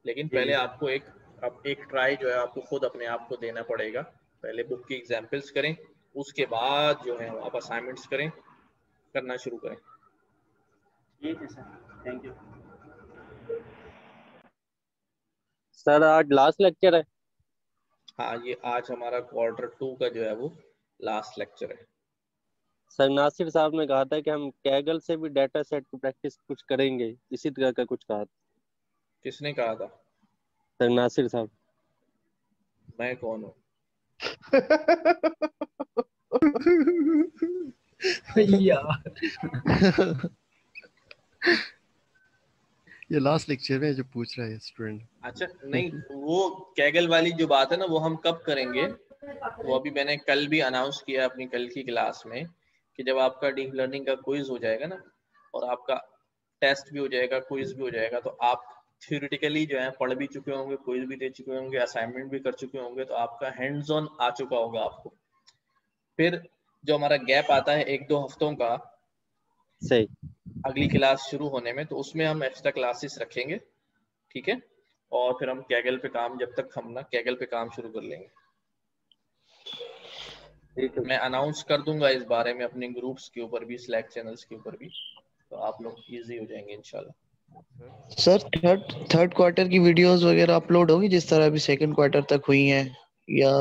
लेकिन पहले आपको एक ट्राई जो है आपको खुद अपने आप को देना पड़ेगा। पहले बुक की एग्जाम्पल्स करें, उसके बाद जो है आप असाइनमेंट्स करें, करना शुरू करें। ठीक है सर, थैंक यू सर। आज लास्ट लेक्चर है? हाँ, ये आज हमारा Q2 का जो है वो लास्ट लेक्चर है। सर नासिर साहब ने कहा था कि हम कैगल से भी डाटा सेट की प्रैक्टिस कुछ करेंगे, इसी तरह का कुछ कहा था। किसने कहा था? सर नासिर साहब। मैं कौन हूँ? यार ये लास्ट लेक्चर में जो पूछ रहा है स्टूडेंट। अच्छा नहीं, वो कैगल वाली जो बात है ना वो हम कब करेंगे, वो अभी मैंने कल भी अनाउंस किया अपनी कल की क्लास में कि जब आपका डीप लर्निंग का क्विज हो जाएगा ना और आपका टेस्ट भी हो जाएगा, क्विज भी हो जाएगा, तो आप थ्योरेटिकली जो है पढ़ भी चुके होंगे, क्विज भी दे चुके होंगे, असाइनमेंट भी कर चुके होंगे, तो आपका हैंड्स ऑन आ चुका होगा आपको। फिर जो हमारा गैप आता है 1-2 हफ्तों का सही अगली क्लास शुरू होने में, तो उसमें हम एक्स्ट्रा क्लासेस रखेंगे, ठीक है। और फिर हम कैगल पे काम, जब तक हम ना कैगल पे काम शुरू कर लेंगे। मैं अनाउंस कर दूंगा इस बारे में अपने ग्रुप्स के ऊपर भी, स्लैक चैनल्स के ऊपर भी, तो आप लोग इजी हो जाएंगे इंशाल्लाह। सर थर्ड क्वार्टर की वीडियोस वगैरह अपलोड होगी जिस तरह अभी सेकंड क्वार्टर तक हुई हैं, या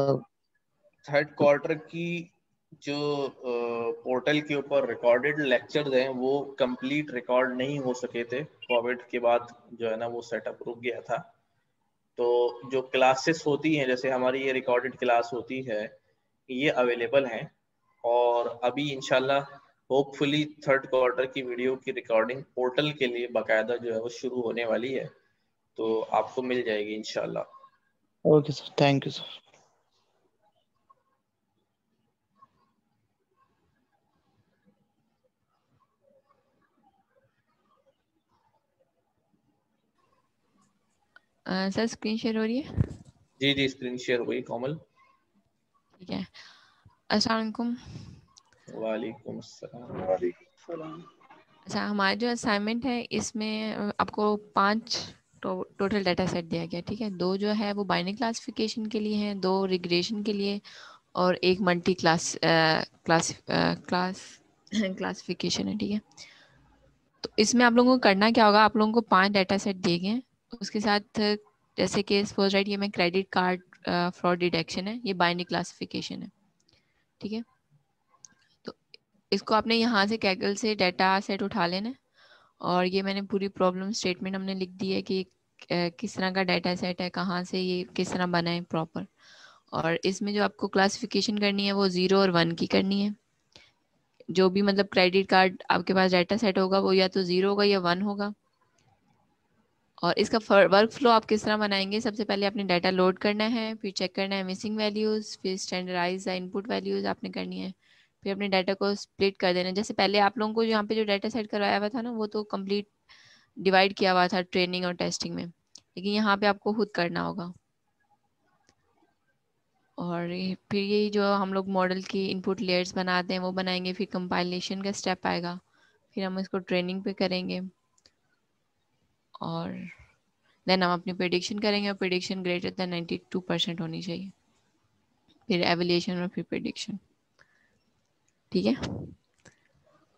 थर्ड क्वार्टर की जो पोर्टल के ऊपर रिकॉर्डेड लेक्चर्स हैं वो कंप्लीट रिकॉर्ड नहीं हो सके थे, कोविड के बाद जो है ना वो सेटअप रुक गया था। तो जो क्लासेस होती हैं, जैसे हमारी ये रिकॉर्डेड क्लास होती है, ये अवेलेबल हैं और अभी इंशाल्लाह होपफुली थर्ड क्वार्टर की वीडियो की रिकॉर्डिंग पोर्टल के लिए बाकायदा जो है वो शुरू होने वाली है, तो आपको मिल जाएगी इंशाल्लाह। Okay sir, thank you sir. Sir screen share हो रही है? जी जी, स्क्रीन शेयर हुई कोमल। ठीक है। अस्सलाम वालेकुम। वालेकुम अस्सलाम। वालेकुम। अच्छा, हमारा जो असाइनमेंट है इसमें आपको 5 टोटल डाटा सेट दिया गया, ठीक है। 2 जो है वो बाइनरी क्लासिफिकेशन के लिए हैं, 2 रिग्रेशन के लिए, और एक मल्टी क्लासिफिकेशन है, ठीक है। तो इसमें आप लोगों को करना क्या होगा, आप लोगों को 5 डाटा सेट दिए गए हैं, उसके साथ जैसे कि सपोज राइट ये मैं क्रेडिट कार्ड फ्रॉड डिटेक्शन है, ये बाइनरी क्लासिफिकेशन है, ठीक है। तो इसको आपने यहाँ से कैगल से डाटा सेट उठा लेना है, और ये मैंने पूरी प्रॉब्लम स्टेटमेंट हमने लिख दी है कि किस तरह का डाटा सेट है, कहाँ से ये किस तरह बना है प्रॉपर। और इसमें जो आपको क्लासिफिकेशन करनी है वो 0 और 1 की करनी है। जो भी मतलब क्रेडिट कार्ड आपके पास डाटा सेट होगा वो या तो 0 होगा या 1 होगा। और इसका वर्क फ्लो आप किस तरह बनाएंगे, सबसे पहले आपने डाटा लोड करना है, फिर चेक करना है मिसिंग वैल्यूज़, फिर स्टैंडर्डाइज इनपुट वैल्यूज़ आपने करनी है, फिर अपने डाटा को स्प्लिट कर देना। जैसे पहले आप लोगों को यहाँ पे जो डाटा सेट करवाया हुआ था ना, वो तो कंप्लीट डिवाइड किया हुआ था ट्रेनिंग और टेस्टिंग में, लेकिन यहाँ पे आपको खुद करना होगा। और फिर ये जो हम लोग मॉडल की इनपुट लेयर्स बनाते हैं वो बनाएंगे, फिर कंपाइलेशन का स्टेप आएगा, फिर हम इसको ट्रेनिंग पे करेंगे, और देन हम अपनी प्रेडिक्शन करेंगे, और प्रेडिक्शन ग्रेटर देन 92% होनी चाहिए, फिर एवल्यूएशन और फिर प्रेडिक्शन, ठीक है।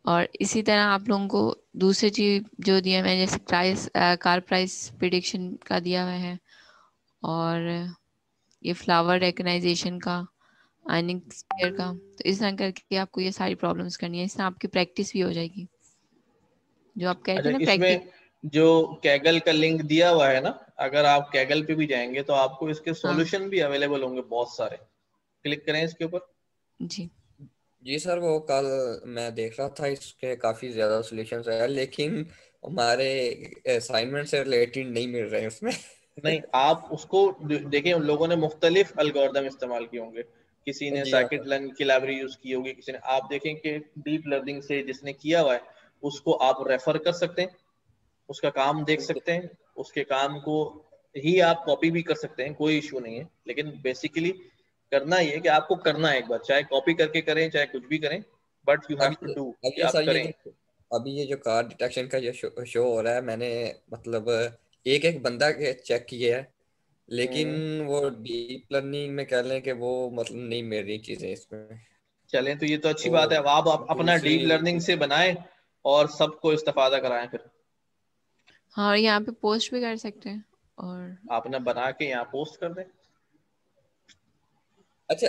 और इसी तरह आप लोगों को दूसरी चीज जो दिया मैं, जैसे प्राइस कार प्राइस प्रेडिक्शन का दिया हुआ है, और ये फ्लावर रिकग्नाइजेशन का, आइनिंग स्पेयर का। तो इस तरह करके आपको ये सारी प्रॉब्लम्स करनी है, इससे आपकी प्रैक्टिस भी हो जाएगी, जो आप कहते अच्छा, हैं ना इसमें प्रैक्टिस। जो कैगल का लिंक दिया हुआ है ना, अगर आप कैगल पे भी जाएंगे तो आपको इसके सॉल्यूशन भी अवेलेबल होंगे बहुत सारे, क्लिक करें इसके ऊपर। जी जी सर, वो कल मैं देख रहा था, इसके काफी ज्यादा सॉल्यूशंस है, लेकिन हमारे असाइनमेंट से रिलेटेड नहीं मिल रहे हैं उसमें। नहीं, आप उसको देखिए, उन लोगों ने मुख्तलिफ एल्गोरिदम इस्तेमाल किए होंगे, किसी ने जी हाँ साइकिट सर। लर्न की लाइब्रेरी यूज की होगी, किसी ने, आप देखें कि डीप लर्निंग से जिसने किया हुआ है उसको आप रेफर कर सकते हैं, उसका काम देख सकते हैं, उसके काम को ही आप कॉपी भी कर सकते हैं, कोई इशू नहीं है। लेकिन बेसिकली करना ये है कि आपको करना है, एक बार चाहे कॉपी करके करें चाहे कुछ भी करें, but you have to do अब कि ये आप सर, करें। अभी ये जो कार डिटेक्शन का जो शो हो रहा है, मैंने मतलब एक एक बंदा के चेक किया है, लेकिन वो डीप लर्निंग में कह लें कि वो मतलब नहीं मिल रही चीजें इसमें। चलें, तो ये तो अच्छी बात है। तो अब आप अपना दूसरी, डीप लर्निंग से बनाएं और सबको इस्तेफादा कराएं। फिर हाँ, और यहाँ पे पोस्ट भी कर सकते हैं, और आपने बना के यहाँ पोस्ट कर दें। अच्छा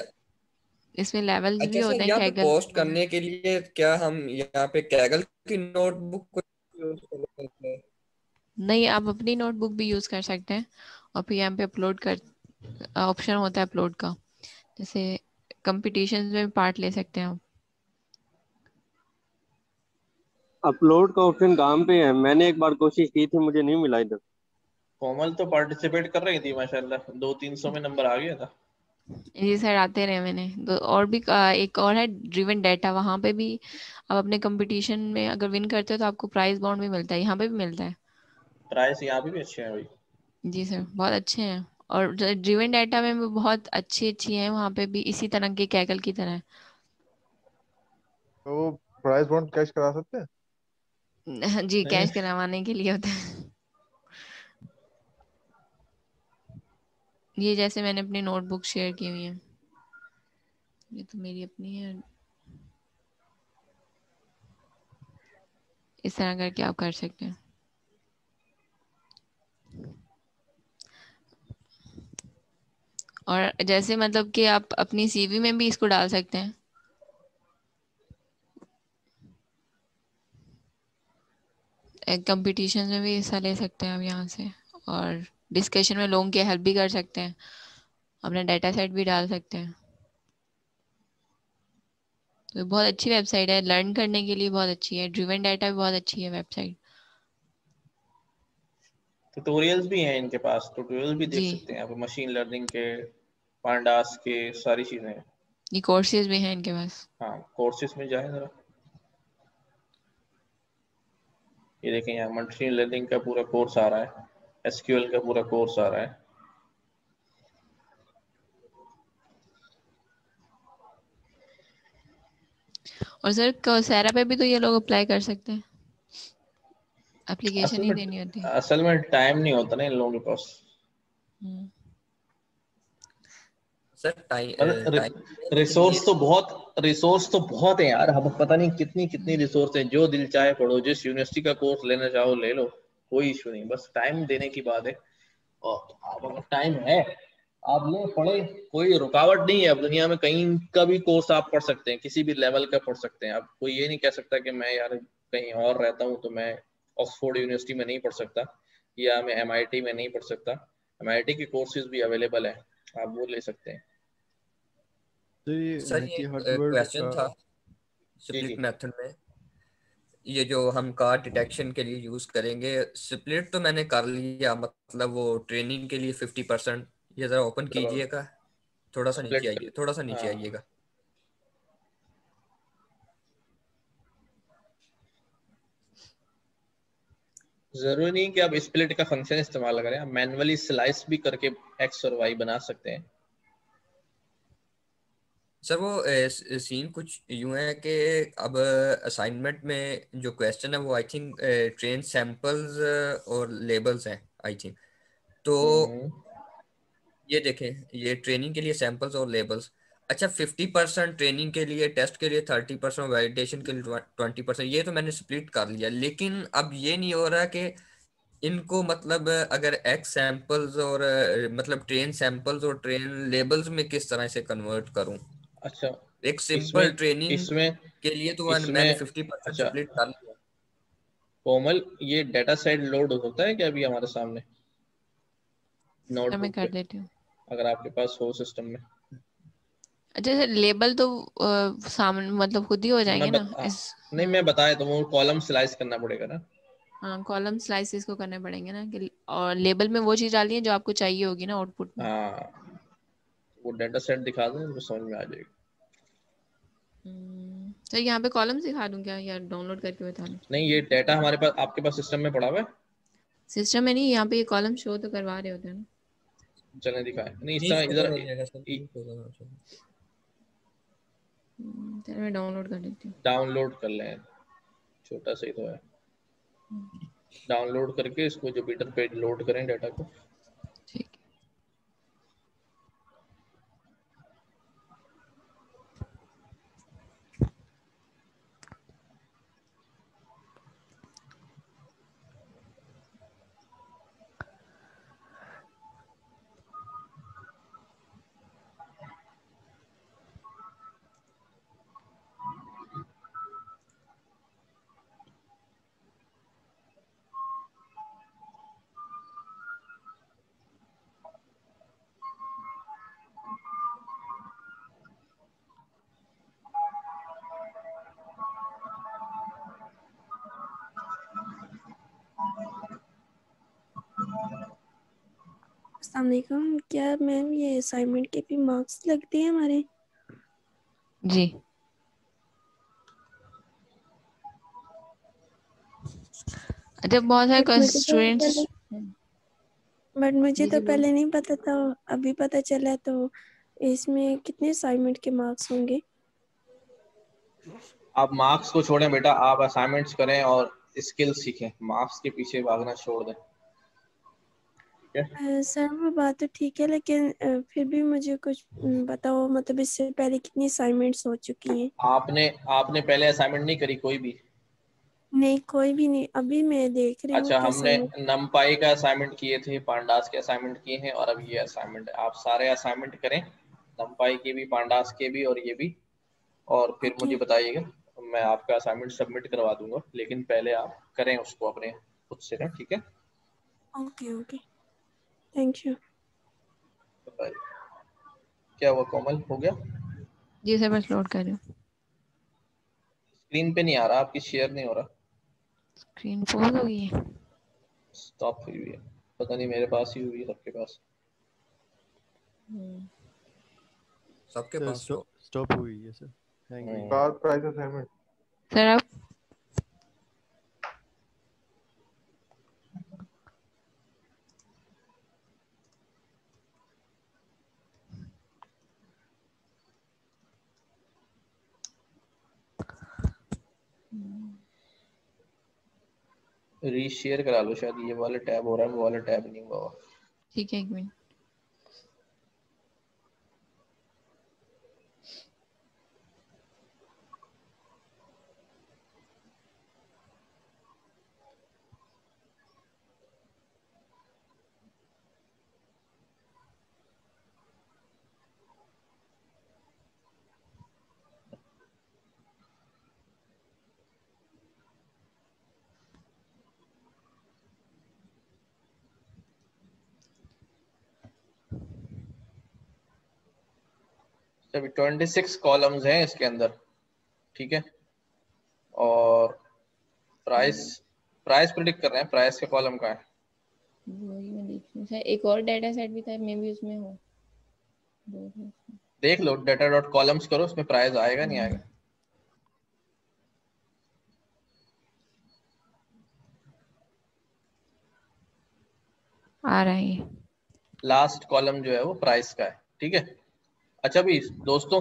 इसमें लेवल्स भी अच्छा होते सर, हैं यहाँ पे कैगल। पोस्ट करने के लिए क्या हम यहाँ पे कैगल की नोटबुक को यूज कर सकते हैं? नहीं, आप अपनी नोटबुक भी यूज कर सकते हैं, और फिर यहाँ पे अपलोड कर ऑप्शन होता है अपलोड का, जैसे कंपटीशन में पार्ट ले सकते हैं आप। अपलोड का ऑप्शन कहाँ पे है? मैंने एक बार कोशिश की थी, मुझे नहीं मिला इधर। कोमल तो पार्टिसिपेट कर रही थी माशाल्लाह, 200-300 में नंबर आ गया था। ये सर आते रहे मैंने तो, और भी एक और है ड्रिवन डाटा, वहाँ पे भी आप अपने कंपटीशन में अगर विन करते हो तो आपको प्राइज बॉन्ड भी मिलता है, यहाँ पे भी मिलता है। प्राइस यहाँ पे भी अच्छे हैं भाई। जी सर, बहुत अच्छे हैं, और ड्रिवन डाटा में भी बहुत अच्छी अच्छी हैं, वहाँ पे भी इसी तरह के कैगल की तरह है। तो प्राइस बॉन्ड कैश करा सकते हैं? जी, नहीं, कैश करवाने के लिए होता है। ये जैसे मैंने अपनी नोटबुक शेयर की हुई है, ये तो मेरी अपनी है, इस तरह करके आप कर सकते हैं। और जैसे मतलब कि आप अपनी सीवी में भी इसको डाल सकते हैं, कंपटीशन में भी हिस्सा ले सकते हैं आप यहाँ से, और डिस्कशन में लोगों की हेल्प भी कर सकते हैं, अपना डाटा सेट भी डाल सकते हैं। तो बहुत अच्छी वेबसाइट है, लर्न करने के लिए बहुत अच्छी है, ड्रिवन डाटा भी बहुत अच्छी है वेबसाइट। ट्यूटोरियल्स भी हैं इनके पास, ट्यूटोरियल भी देख जी, सकते हैं आप, मशीन लर्निंग के, पांडास के, सारी चीजें हैं। ये कोर्सेज भी हैं इनके पास। हाँ, कोर्सेज में जाए जरा, ये देखें यहाँ मशीन लर्निंग का पूरा कोर्स आ रहा है, एसक्यूएल का पूरा कोर्स आ रहा है। और सर coursera पे भी तो ये लोग अप्लाई कर सकते हैं, एप्लीकेशन असल ही में देनी होती है। असल में टाइम नहीं होता ना इन लोगों के पास। हम्म, सर रिसोर्स तो बहुत है यार, हम पता नहीं कितनी कितनी रिसोर्स है, जो दिल चाहे पढ़ो, जिस यूनिवर्सिटी का कोर्स लेना चाहो ले लो, कोई इशू नहीं, बस टाइम देने की बात है। और आप अगर टाइम है आप ले पढ़े, कोई रुकावट नहीं है। अब दुनिया में कहीं का भी कोर्स आप पढ़ सकते हैं, किसी भी लेवल का पढ़ सकते हैं। अब कोई ये नहीं कह सकता कि मैं यार कहीं और रहता हूँ तो मैं ऑक्सफोर्ड यूनिवर्सिटी में नहीं पढ़ सकता, या मैं MIT में नहीं पढ़ सकता। MIT के कोर्सेज भी अवेलेबल है, आप वो ले सकते हैं। तो ये सर ये हार्डवर्ड क्वेश्चन था जी जी। स्प्लिट मेथड में, ये जो हम कार डिटेक्शन के लिए यूज करेंगे, स्प्लिट तो मैंने कर लिया, मतलब वो ट्रेनिंग के लिए 50%। ये जरा ओपन कीजिएगा, थोड़ा सा नीचे स्प्लिट, आइए, थोड़ा सा नीचे हाँ, आइएगा। जरूरी नहीं कि आप स्प्लिट का फंक्शन इस्तेमाल करें, आप मैन्युअली स्लाइस भी करके एक्स और वाई बना सकते हैं। सर वो सीन कुछ यूं है कि अब असाइनमेंट में जो क्वेश्चन है वो आई थिंक ट्रेन सैंपल्स और लेबल्स हैं आई थिंक। तो ये देखें, ये ट्रेनिंग के लिए सैंपल्स और लेबल्स। अच्छा, 50% ट्रेनिंग के लिए, टेस्ट के लिए 30%, वैलिडेशन के लिए 20%, ये तो मैंने स्प्लिट कर लिया। लेकिन अब ये नहीं हो रहा कि इनको मतलब अगर एक्स सैंपल्स और मतलब ट्रेन सैंपल्स और ट्रेन लेबल्स में किस तरह से कन्वर्ट करूं। अच्छा, एक सिंपल इसमें ट्रेनिंग इसमें के लिए तो मैंने इसमें 50% अच्छा स्प्लिट कर लिया। कोमल, ये डाटा सेट लोड होता है क्या अभी हमारे सामने सर मैं नोटबुक कर पे, देती हूँ। अगर आपके पास हो सिस्टम में? अच्छा सर, लेबल तो सामने मतलब खुद ही हो मैं जाएंगे ना इस। नहीं, मैं बताया तो वो कॉलम स्लाइस करना पड़ेगा ना। हाँ, कॉलम स्लाइसिस को करने पड़ेंगे ना कि, और लेबल में वो चीज डालनी है जो आपको चाहिए होगी ना आउटपुट में। हाँ, वो डाटा सेट दिखा दें तो समझ में आ जाएगी। तो यहाँ पे कॉलम दिखा दूँ क्या, या डाउनलोड करके बता दूँ? नहीं, ये डाटा हमारे पास, आपके पास सिस्टम में पड़ा हुआ है। सिस्टम में नहीं, यहाँ पे ये कॉलम शो तो करवा रहे होते हैं ना। चलें दिखाएं, नहीं इस नहीं, तरह शो इधर हो जाएगा सर, नहीं शो हो जाएगा। चलो मैं डाउनलोड कर देती हूँ। डाउनलोड कर लें, छोटा सा ही तो है। डाउनलोड करके इसको जुपिटर पे लोड करें डाटा को। ठीक है। अस्सलाम वालेकुम, क्या मैम ये असाइनमेंट के भी मार्क्स लगते हैं हमारे? जी, जब बहुत सारे स्टूडेंट्स। बट मुझे जी तो जी बोल। पहले नहीं पता था, अभी पता चला। तो इसमें कितने असाइनमेंट के मार्क्स होंगे? आप मार्क्स को छोड़ें बेटा, आप असाइनमेंट्स करें और स्किल सीखें, मार्क्स के पीछे भागना छोड़ दें। सर वो बात तो ठीक है, लेकिन फिर भी मुझे कुछ बताओ, मतलब इससे पहले कितनी असाइनमेंट्स हो चुकी हैं? आपने आपने पहले असाइनमेंट नहीं करी कोई भी? नहीं, कोई भी नहीं। अभी मैं देख रही हूँ अच्छा, कि हमने असाइनमेंट। नमपाई का असाइनमेंट किए थे, पांडास के असाइनमेंट किए हैं, और अब ये असाइनमेंट है। आप सारे असाइनमेंट करें, नमपाई के भी, पांडास के भी और ये भी, और फिर ओके मुझे बताइएगा, मैं आपका असाइनमेंट सबमिट करवा दूंगा। लेकिन पहले आप करें उसको अपने खुद से ना, ठीक है? Okay okay, thank you. बताइए क्या हुआ कोमल, हो गया? जी सर, बस लोड कर रही हूँ। स्क्रीन पे नहीं आ रहा, आपकी शेयर नहीं हो रहा। स्क्रीन पॉज हो गई है। स्टॉप हुई हुई है, पता नहीं मेरे पास ही हुई है, सबके पास। सबके सर पास तो स्टॉप हुई है सर, हैंग हुई है। कार प्राइस असाइनमेंट सर आप रीशेयर करा लो, शायद ये वाला टैब हो रहा है, वो वाला टैब नहीं हुआ हुआ। ठीक है, एक मिनट। अभी 26 कॉलम्स हैं इसके अंदर, ठीक है। और प्राइस प्रेडिक्ट कर रहे हैं, प्राइस का कॉलम का है। वही मैं देख रही हूँ सर, एक और डेटा सेट भी था, मे भी उसमें हो। देख लो, डाटा डॉट कॉलम्स करो, उसमें प्राइस आएगा नहीं आएगा। आ रहा है। लास्ट कॉलम जो है वो प्राइस का है, ठीक है। अच्छा भी दोस्तों,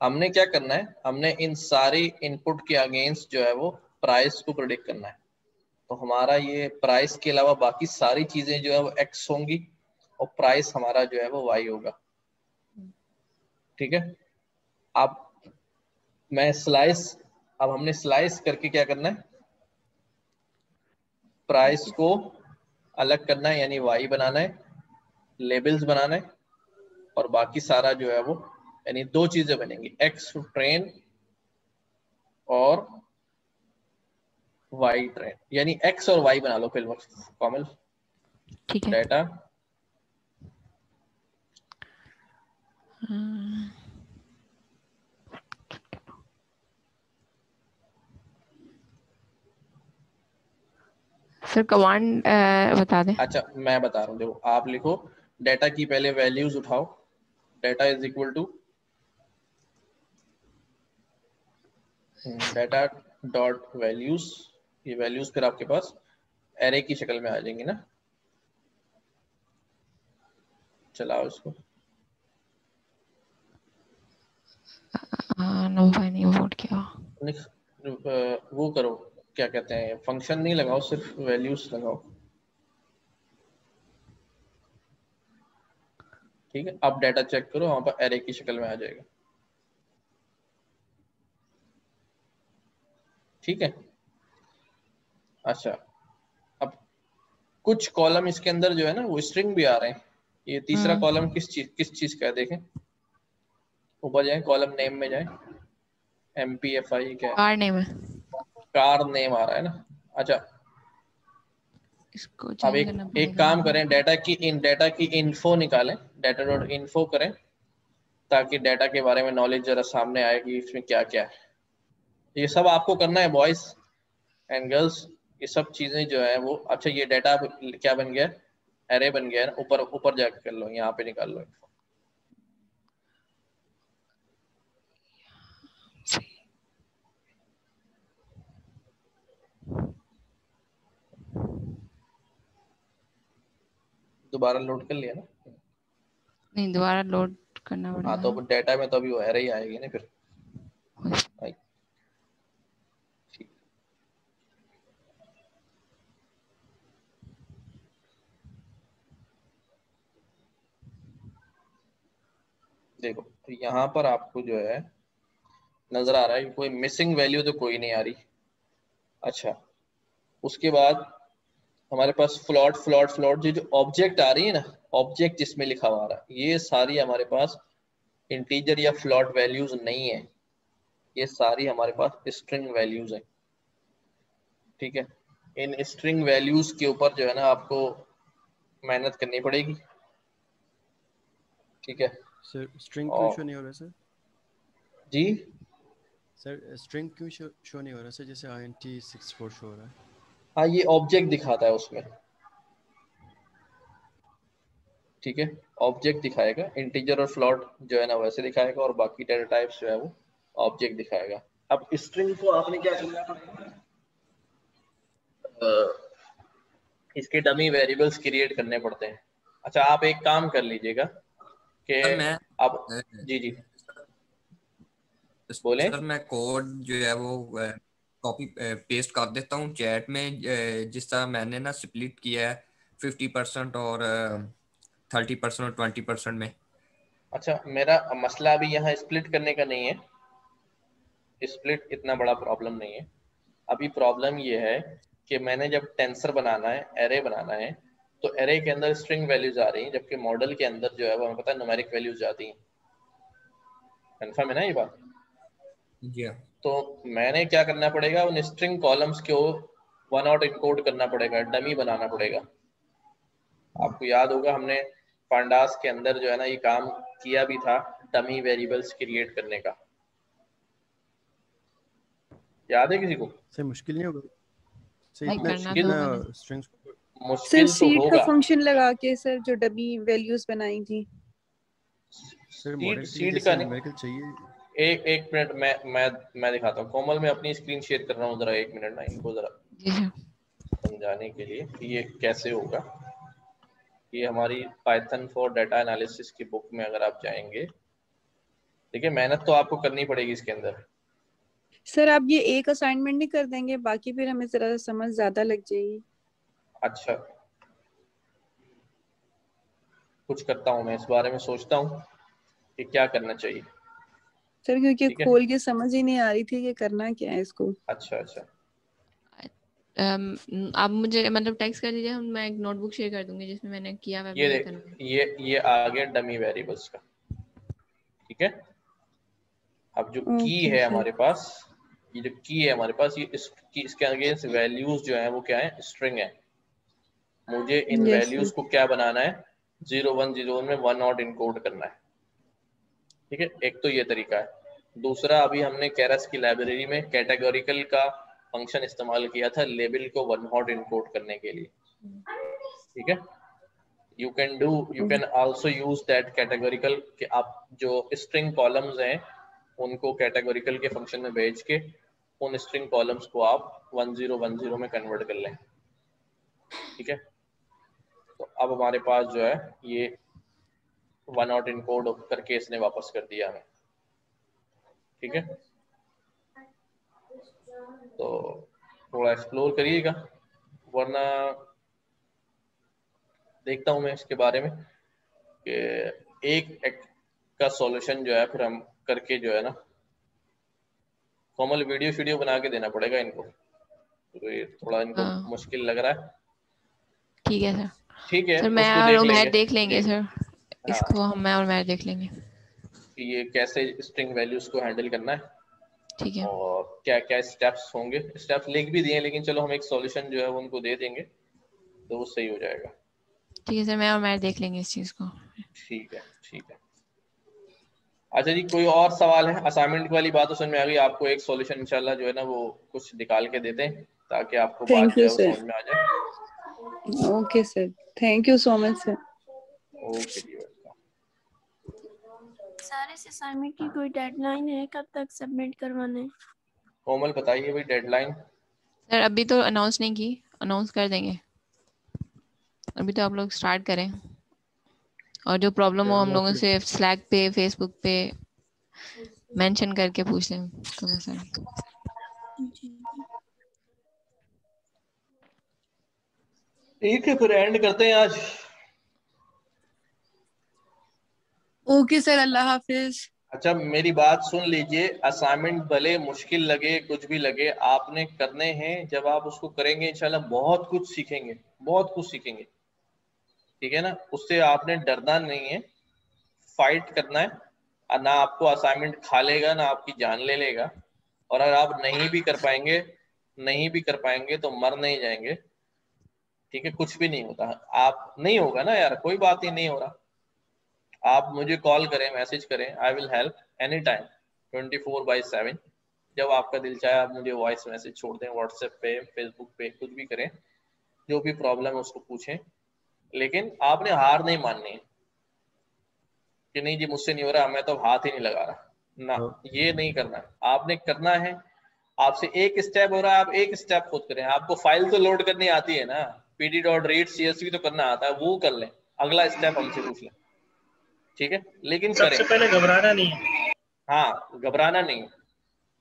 हमने क्या करना है, हमने इन सारी इनपुट के अगेंस्ट जो है वो प्राइस को प्रेडिक्ट करना है। तो हमारा ये प्राइस के अलावा बाकी सारी चीजें जो है वो एक्स होंगी और प्राइस हमारा जो है वो वाई होगा, ठीक है। अब हमने स्लाइस करके क्या करना है, प्राइस को अलग करना है, यानी वाई बनाना है, लेबल्स बनाना है, और बाकी सारा जो है वो, यानी दो चीजें बनेंगी, एक्स ट्रेन और वाई ट्रेन, यानी एक्स और वाई बना लो फिर कॉमल। ठीक है। डाटा सर कमांड बता दें। अच्छा मैं बता रहा हूँ, देखो आप लिखो डाटा की पहले वैल्यूज उठाओ, data is equal to data dot values, ये वैल्यूज फिर आपके पास एरे की शक्ल में आ जाएंगी ना। चलाओ इसको। नंबर नहीं वोट किया। वो करो, क्या कहते हैं, फंक्शन नहीं लगाओ, सिर्फ वैल्यूज लगाओ, ठीक है। अब डाटा चेक करो, वहां पर एरे की शक्ल में आ जाएगा, ठीक है। अच्छा, अब कुछ कॉलम इसके अंदर जो है ना वो स्ट्रिंग भी आ रहे हैं। ये तीसरा कॉलम किस चीज का है, देखें ऊपर जाए, कॉलम नेम में जाए, MPFI क्या है, कार नेम है, कार नेम आ रहा है ना। अच्छा इसको अब एक काम करें, डाटा की इन्फो निकालें, डाटा डॉट इन्फो करें, ताकि डाटा के बारे में नॉलेज जरा सामने आए कि इसमें क्या क्या है। ये सब आपको करना है बॉयज एंड गर्ल्स, ये सब चीजें जो है वो। अच्छा ये डाटा क्या बन गया, एरे बन गया है, ऊपर ऊपर जाकर कर लो, यहाँ पे निकाल लो इन्फो। दोबारा लोड कर लिया ना? नहीं, दोबारा लोड करना पड़ेगा। हाँ तो डाटा में तो अभी वो एरे ही आएगी ना फिर। देखो तो यहाँ पर आपको जो है नजर आ रहा है कि कोई मिसिंग वैल्यू तो कोई नहीं आ रही। अच्छा उसके बाद हमारे पास फ्लॉट जो ऑब्जेक्ट आ रही है ना, ऑब्जेक्ट जिसमें लिखा हुआ आ रहा है, ये सारी हमारे पास इंटीजर या फ्लॉट वैल्यूज नहीं है, ये सारी हमारे पास स्ट्रिंग वैल्यूज है, ठीक है। इन स्ट्रिंग वैल्यूज के ऊपर जो है ना आपको मेहनत करनी पड़ेगी, ठीक है। सर स्ट्रिंग क्यों शो नहीं हो रहा सर? जी सर स्ट्रिंग क्यों शो नहीं हो रहा सर? जैसे int64 शो हो रहा है। हाँ, ये ऑब्जेक्ट दिखाता है उसमें, ठीक है, ऑब्जेक्ट दिखाएगा, इंटीजर और फ्लोट जो है ना वैसे दिखाएगा, और बाकी डेटा टाइप्स जो है वो ऑब्जेक्ट दिखाएगा। अब स्ट्रिंग को आपने क्या करना है, इसके डमी वेरिएबल्स क्रिएट करने पड़ते हैं। अच्छा, आप एक काम कर लीजिएगा कि मैं आप जी बोले। सर मैं कोड जो है वो कॉपी पेस्ट कर देता हूँ चैट में, जिस तरह मैंने ना स्प्लिट किया है 50% और 30% और 20% में। अच्छा, मेरा मसला अभी यहाँ स्प्लिट करने का नहीं है, स्प्लिट इतना बड़ा प्रॉब्लम नहीं है। अभी प्रॉब्लम ये है कि मैंने जब टेंसर बनाना है, एरे बनाना है, तो एरे के अंदर स्ट्रिंग वैल्यूज आ रही हैं, जबकि मॉडल के अंदर जो है वो हमें पता है न्यूमेरिक वैल्यूज आती हैं। कन्फर्म है ना ये बात? जी हाँ। तो मैंने क्या करना पड़ेगा, उन स्ट्रिंग कॉलम्स को वन आउट इनकोड करना पड़ेगा, डमी बनाना पड़ेगा। आपको याद होगा हमने पांडास के अंदर जो है ना ये काम किया भी था, डमी वेरिएबल्स क्रिएट करने का। याद है किसी को? सर मुश्किल नहीं होगा सर? मुश्किल सर सीड तो का होगा। फंक्शन लगा के सर जो डमी वैल्यूज बनाई थी। सर मॉडल सीड का नहीं चाहिए। एक मिनट, मैं दिखाता हूँ। कोमल, मैं अपनी स्क्रीन शेयर कर रहा हूँ, जरा एक मिनट ना, इनको जरा समझाने के लिए कि ये कैसे होगा। ये हमारी पाइथन फॉर डाटा एनालिसिस की बुक में अगर आप जाएंगे, देखिए मेहनत तो आपको करनी पड़ेगी इसके अंदर। सर आप ये एक असाइनमेंट नहीं कर देंगे, बाकी फिर हमें जरा समझ ज्यादा लग जाएगी। अच्छा, कुछ करता हूँ मैं, इस बारे में सोचता हूँ कि क्या करना चाहिए सर, क्योंकि खोल के समझ ही नहीं आ रही थी कि करना क्या है इसको। अच्छा आप मुझे मतलब टेक्स्ट कर दीजिए, मैं एक नोटबुक शेयर कर दूंगी जिसमें मैंने किया हुआ है। ये आ गया डमी वेरिएबल्स का, ठीक है। अब जो की है हमारे पास, ये जो की है हमारे पास, ये इसके अगेंस्ट वैल्यूज जो है वो क्या है, स्ट्रिंग है। मुझे इन वैल्यूज को क्या बनाना है, 0 1 0 1 में वन नॉट इनकोड करना है, ठीक है। एक तो ये तरीका है। दूसरा, अभी हमने केरस की लाइब्रेरी में कैटेगोरिकल का फंक्शन इस्तेमाल किया था लेबल को वन हॉट इनकोड करने के लिए, ठीक है। You can also use that categorical, कि आप जो स्ट्रिंग कॉलम्स हैं उनको कैटेगोरिकल के फंक्शन में भेज के उन स्ट्रिंग कॉलम्स को आप 1010 में कन्वर्ट कर लें, ठीक है। तो अब हमारे पास जो है ये वन आउट इनकोड करके इसने वापस कर दिया हमें, ठीक है। तो थोड़ा एक्सप्लोर करिएगा, वरना देखता हूँ मैं इसके बारे में कि एक का सॉल्यूशन जो है फिर हम करके जो है ना, फॉर्मल वीडियो बना के देना पड़ेगा इनको, तो ये थोड़ा इनको मुश्किल लग रहा है। ठीक है सर, ठीक है, सर मैं और उमैर देख लेंगे सर, इसको हम मैं और उमैर देख लेंगे कि ये कैसे स्ट्रिंग वैल्यूज को हैंडल करना है, ठीक है। और क्या क्या स्टेप्स होंगे। स्टेप्स लिख भी दिए, लेकिन चलो हम एक सॉल्यूशन जो है वो उनको दे देंगे तो वो सही हो जाएगा। ठीक है सर, मैं और उमैर देख लेंगे इस चीज को। ठीक है। अच्छा जी, कोई और सवाल है? असाइनमेंट वाली बात तो समझ में आ गई आपको। एक सॉल्यूशन इंशाल्लाह जो है ना वो कुछ निकाल के देते हैं ताकि आपको बात जो है वो समझ में आ जाए। Okay sir, thank you so much sir. Okay जी, सर इस असाइनमेंट की कोई डेडलाइन है, कब तक सबमिट करवाना है? कोमल बताइए भाई डेडलाइन। सर अभी तो अनाउंस नहीं की, अनाउंस कर देंगे, अभी तो आप लोग स्टार्ट करें, और जो प्रॉब्लम हो हम लोगों से स्लैक पे फेसबुक पे मेंशन करके पूछ लें तो बस। ठीक है, फिर एंड करते हैं आज। ओके सर, अल्लाह हाफिज। अच्छा, मेरी बात सुन लीजिए, असाइनमेंट भले मुश्किल लगे, कुछ भी लगे, आपने करने हैं। जब आप उसको करेंगे इंशाल्लाह बहुत कुछ सीखेंगे, बहुत कुछ सीखेंगे, ठीक है ना। उससे आपने डरना नहीं है, फाइट करना है। ना आपको असाइनमेंट खा लेगा, ना आपकी जान ले लेगा। और अगर आप नहीं भी कर पाएंगे तो मर नहीं जाएंगे, ठीक है। कुछ भी नहीं होता, आप नहीं होगा ना यार, कोई बात ही नहीं हो रहा। आप मुझे कॉल करें, मैसेज करें, I will help any time 24/7। जब आपका दिल चाहे आप मुझे वॉइस मैसेज छोड़ दें, व्हाट्सएप पे, फेसबुक पे, कुछ भी करें, जो भी प्रॉब्लम है उसको पूछें, लेकिन आपने हार नहीं माननी है कि नहीं जी मुझसे नहीं हो रहा, मैं तो हाथ ही नहीं लगा रहा ना, ये नहीं करना है। आपने करना है, आपसे एक स्टेप हो रहा है, आप एक स्टेप खुद करें। आपको फाइल तो लोड करनी आती है ना, pd.read csv तो करना आता है, वो कर लें, अगला स्टेप हमसे पूछ लें, ठीक है, लेकिन सबसे करें। पहले घबराना नहीं है। हाँ, घबराना नहीं,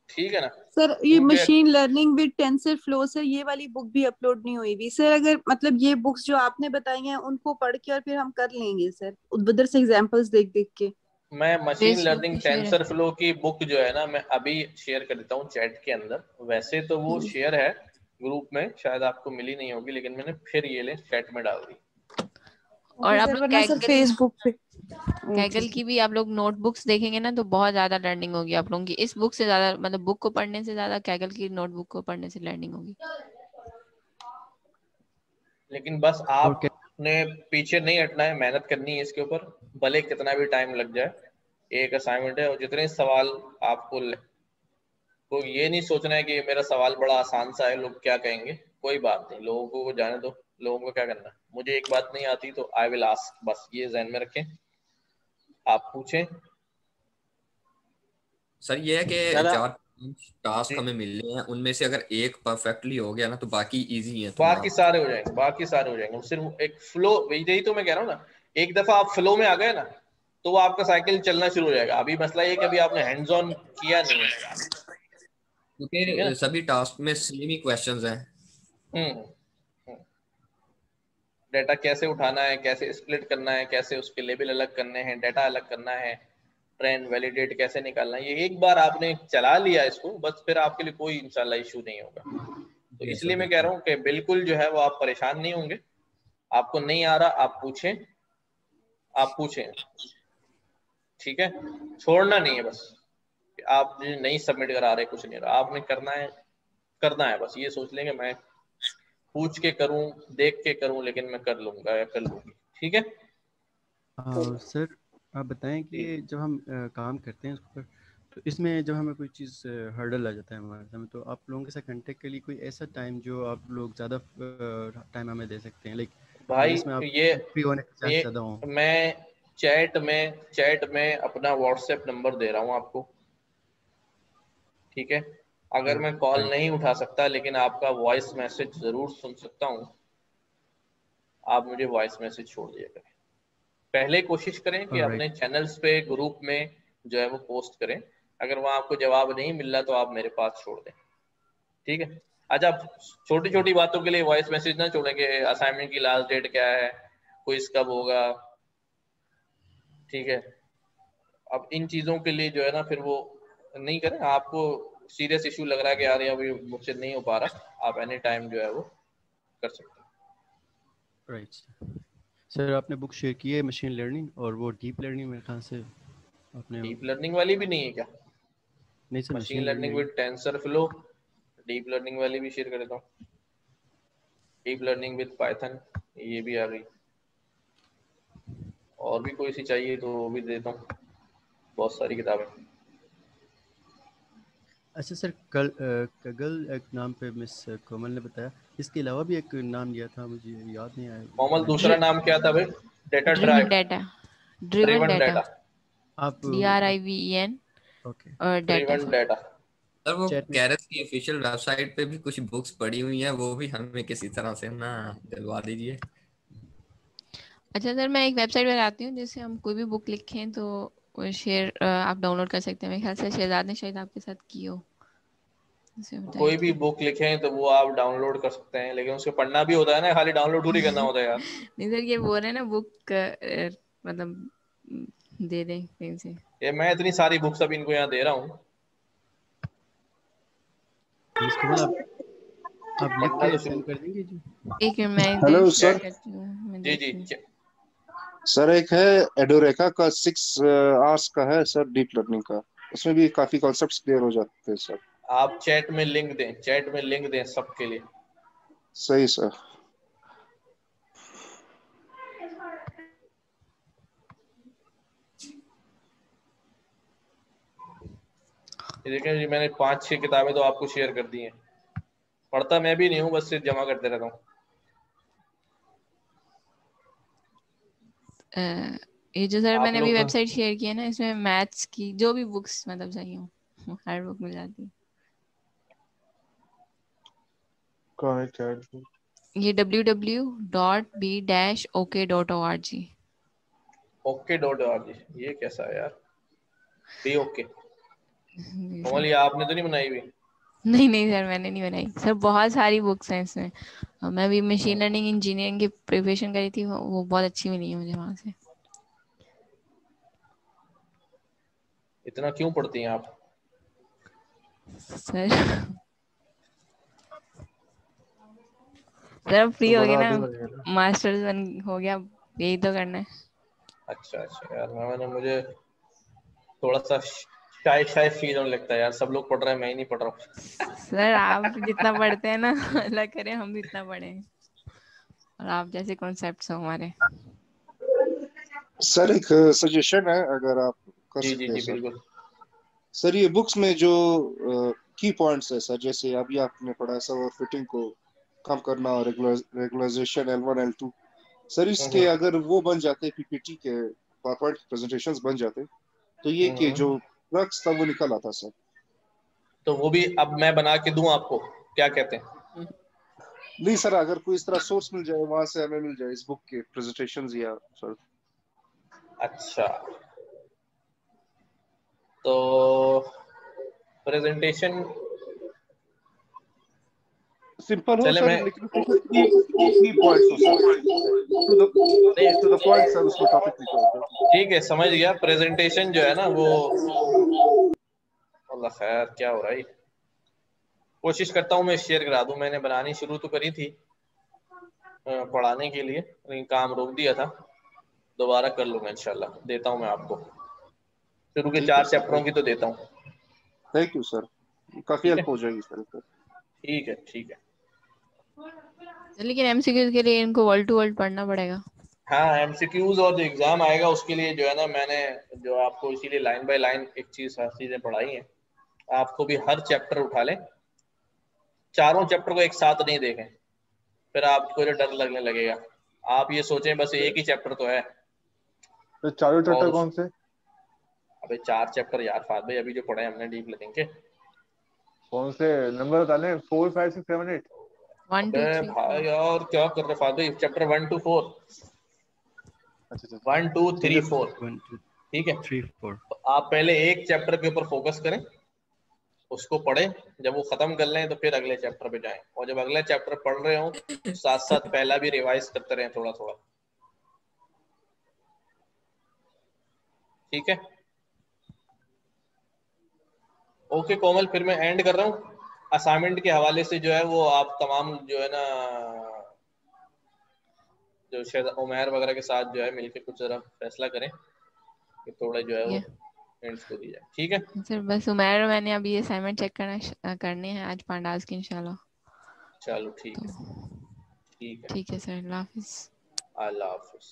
ठीक है ना। सर ये क्योंकि machine learning with tensor flow, sir ये वाली बुक भी अपलोड नहीं हुई भी सर। अगर मतलब ये बुक्स जो आपने बताई हैं उनको पढ़ के और फिर हम कर लेंगे सर, उधर से एग्जांपल्स देख देख के। मैं मशीन फेसबुक लर्निंग पे शेयर है। टेंसर फ्लो की बुक जो है ना, मैं अभी शेयर कर देता हूँ चैट के अंदर। वैसे तो वो शेयर है ग्रुप में, शायद आपको मिली नहीं होगी, लेकिन मैंने फिर ये ले चैट में डाल दी। और ओके आप सर, लोग वरना सर कैगल फेसबुक पे कैगल की भी आप लोग नोटबुक्स देखेंगे ना तो बहुत ज्यादा लर्निंग होगी आप लोगों की। इस बुक से ज्यादा, मतलब बुक को पढ़ने से ज्यादा कैगल की नोटबुक को पढ़ने से लर्निंग होगी। लेकिन बस और क्या आपने पीछे नहीं हटना है, मेहनत करनी है इसके ऊपर, भले कितना भी टाइम लग जाए। एक असाइनमेंट है और जितने सवाल आपको तो ये नहीं सोचना है कि ये मेरा सवाल बड़ा आसान सा है, लोग क्या कहेंगे। कोई बात नहीं, लोगों को जाने दो, लोगों को क्या करना है। मुझे एक बात नहीं आती तो आई विल आस्क, बस ये ध्यान में रखें, आप पूछें। सर ये है कि सर चार टास्क जी, हमें मिल रहे हैं, उनमें से अगर एक परफेक्टली हो गया ना तो बाकी इजी है थोड़ा। बाकी सारे हो जाएंगे, बाकी सारे हो जाएंगे। सिर्फ एक फ्लो, यही तो मैं कह रहा हूँ ना, एक दफा आप फ्लो में आ गए ना तो वो आपका साइकिल चलना शुरू हो जाएगा। अभी मसला ये कि अभी आपने हैंड्स ऑन किया नहीं है, ठीक है ना। क्योंकि सभी टास्क में सेम ही क्वेश्चंस हैं। हम्म। डाटा कैसे उठाना है, कैसे स्प्लिट करना है, कैसे उसके लेबल अलग करने हैं, डाटा अलग करना है, ट्रेंड वैलिडेट कैसे निकालना है, ये एक बार आपने चला लिया इसको, बस फिर आपके लिए कोई इंशाल्लाह इशू नहीं होगा। तो जी सर इसलिए मैं कह बिल्कुल। रहा हूँ कि बिल्कुल जो है वो आप परेशान नहीं होंगे। आपको नहीं आ रहा आप पूछें, आप पूछें, ठीक है। छोड़ना नहीं है बस कि आप नहीं सबमिट करा रहे, कुछ नहीं रहा, आपने करना है, करना है। बस ये सोच लेंगे मैं पूछ के करूं, देख के करूं, लेकिन मैं कर लूंगा या कर लूंगी, ठीक है। सर आप बताएं जी कि जब हम काम करते हैं इस पर, तो इसमें जब हमें कोई चीज़ हर्डल आ जाता है हमारे सामने, तो आप लोगों के साथ कांटेक्ट के लिए कोई ऐसा टाइम जो आप लोग ज़्यादा टाइम हमें दे सकते हैं, लाइक मतलब भाई, जिसमें आप ये फ्री होने के चांस ये ज़्यादा हों। मैं चैट में अपना व्हाट्सएप नंबर दे रहा हूँ आपको, ठीक है। अगर मैं कॉल राइट। नहीं उठा सकता लेकिन आपका वॉइस मैसेज जरूर सुन सकता हूँ, आप मुझे वॉइस मैसेज छोड़ दिया करें। पहले कोशिश करें कि राइट। अपने चैनल्स पे, ग्रुप में जो है वो पोस्ट करें। अगर वहाँ आपको जवाब नहीं मिल रहा तो आप मेरे पास छोड़ दें, ठीक है। अच्छा, छोटी छोटी बातों के लिए वॉइस मैसेज ना छोड़ें कि असाइनमेंट की लास्ट डेट क्या है, क्विज कब होगा, ठीक है। अब इन चीज़ों के लिए जो है ना फिर वो नहीं करें। आपको सीरियस इशू लग रहा है कि यार ये अभी मुझसे नहीं हो पा रहा, आप एनी टाइम जो है वो कर सकते हैं। राइट सर, आपने बुक शेयर की है मशीन लर्निंग, और वो डीप लर्निंग मेरे ख्याल से आपने। डीप लर्निंग वाली भी नहीं है क्या? नहीं sir, machine machine learning learning. With tensor flow, deep learning वाली भी शेयर कर देता हूँ। डीप लर्निंग विद पाइथन, ये भी आ गई। और भी कोई सी चाहिए तो वो भी देता हूँ, बहुत सारी किताबें। अच्छा सर, कगल एक नाम पे मिस कोमल ने बताया, इसके अलावा भी एक नाम लिया था, मुझे याद नहीं आया। कोमल, मैं दूसरा नाम क्या था भाई? Data driven drive, data, driven driven data, data, आप DRIVEN ओके और डाटा। Driven data. सर वो चैट में। कैरस की ऑफिशियल वेबसाइट पे भी कुछ बुक्स पड़ी हुई हैं, वो भी हमें किसी तरह से ना दिलवा दीजिए। अच्छा सर, मैं एक वेबसाइट पर आती हूँ जिससे हम कोई भी बुक लिखें तो वो शेयर आप डाउनलोड कर सकते हैं। मेरे ख्याल से शहजाद ने शायद आपके साथ की हो, उसे बताई कोई भी थी। बुक लिखें तो वो आप डाउनलोड कर सकते हैं, लेकिन उसको पढ़ना भी होता है ना, खाली डाउनलोड थोड़ी करना होता है यार। नहीं सर, ये बोल रहे हैं ना बुक, मतलब दे दें कहीं से। ये मैं इतनी सारी बुक्स अभी इनको यहाँ दे रहा हूँ, मिस कोमल, आप लिख पढ़ना के तो शुरू। सेंड कर देंगे जी। एक मिनट, मैं इधर हेलो शेयर सर। करती हूँ, मैं जी देखती जी, हूँ। सर एक है एडोरेका का 6 आवर्स का है सर, डीप लर्निंग का। उसमें भी काफी कॉन्सेप्ट्स क्लियर हो जाते हैं सर। आप चैट में लिंक दें, चैट में लिंक दें सबके लिए। सही सर। ये देखें जी, मैंने 5-6 किताबें तो आपको शेयर कर दी हैं। पढ़ता मैं भी नहीं हूँ, बस सिर्फ जमा करते रहता हूँ। ये जो सर आप मैंने अभी लोग का वेबसाइट शेयर की है ना, इसमें मैथ्स की जो भी बुक्स मतलब चाहिए हो हर बुक मिल जाती है। कौन है चैट? ये www.b-ok.org। ok.org, ये कैसा है यार? B okay. कमल, ये आपने तो नहीं बनाई हुई? नहीं नहीं सर, मैंने नहीं बनाई सर, बहुत सारी बुक्स हैं इसमें। मैं भी मशीन लर्निंग इंजीनियरिंग की प्रिपरेशन करी थी, वो बहुत अच्छी मिली है मुझे वहां से। इतना क्यों पढ़ती हैं आप सर सर फ्री तो हो गया बड़ा ना, आदमी बन गया ना। मास्टर्स बन हो गया, यही तो करना है। अच्छा यार, मैंने मुझे थोड़ा सा शाय फील होने लगता है यार, सब लोग पढ़ रहे हैं, मैं ही नहीं पढ़ रहा हूँ। सर आप जितना पढ़ते हैं ना, अल्लाह करे हम भी इतना पढ़े, और आप जैसे कॉन्सेप्ट्स हो हमारे। सर एक सजेशन है, अगर आप कर जी सकते हैं सर। बिल्कुल। सर ये बुक्स में जो की पॉइंट्स है सर, जैसे अभी आपने पढ़ा सर, और फिटिंग को कम करना और रेगुलराइजेशन L1 L2, सर इसके अगर वो बन जाते पीपीटी के पावरपॉइंट प्रेजेंटेशंस बन जाते, तो ये कि जो क्रक्स था वो निकल आता सर। तो वो भी अब मैं बना के दूं आपको, क्या कहते हैं? नहीं सर, अगर कोई इस तरह सोर्स मिल जाए, वहां से हमें मिल जाए इस बुक के प्रेजेंटेशंस या सर। अच्छा, तो प्रेजेंटेशन सिंपल हो चले सर, मैं लेकिन की पॉइंट्स हो sir, to the point sir, उसमें टॉपिक लिखा हो। ठीक है, समझ गया। प्रेजेंटेशन जो है ना वो, अल्लाह खैर क्या हो रहा है, कोशिश करता हूँ मैं शेयर करा दूं। मैंने बनानी शुरू तो करी थी पढ़ाने के लिए, लेकिन काम रोक दिया था। दोबारा कर लूंगा इंशाल्लाह, देता हूँ मैं आपको। शुरू के 4 चैप्टरों की तो देता हूँ। थैंक यू सर, काफी हेल्प हो जाएगी सर। ठीक है। लेकिन एमसीक्यूज के लिए इनको वर्ड टू वर्ड पढ़ना पड़ेगा। हाँ, एमसीक्यूज और जो एग्जाम आएगा उसके लिए जो है ना, मैंने जो आपको इसीलिए लाइन बाय लाइन एक हर चीजें पढ़ाई हैं। आपको भी हर चैप्टर उठा लें, चारों चैप्टर को एक साथ नहीं देखें, फिर आपको जो डर लगने लगेगा। आप ये सोचें बस एक ही चैप्टर तो है। तो चारों चैप्टर कौन से? अबे 4 चैप्टर यार फाद भाई, अभी जो पढ़े हमने डीप लर्निंग के। कौन से नंबर बता लें? 4 5 6 7 8। 1 2 3 भाई यार क्या कर रहे फाद भाई, चैप्टर 1 to 4। अच्छा 1 2 3 4, 1 2 ठीक है। 3 4। तो आप पहले एक चैप्टर के ऊपर फोकस करें, उसको पढ़ें, जब वो खत्म कर लें तो फिर अगले चैप्टर पे जाएं, और जब अगले चैप्टर पढ़ रहे हो तो साथ साथ पहला भी रिवाइज करते रहें थोड़ा थोड़ा, ठीक है। ओके कोमल, फिर मैं एंड कर रहा हूँ। असाइनमेंट के हवाले से जो है वो आप तमाम जो है ना, जो शायद उमैर वगैरह के साथ जो है मिलके कुछ जरा फैसला करें कि थोड़ा जो है वो एंड्स को दी जाए, ठीक है सर। बस उमैर और मैंने अभी ये असाइनमेंट चेक करने हैं आज पांडास की इंशाल्लाह। चलो ठीक है। ठीक है सर, अल्लाह हाफिज। अल्लाह हाफिज।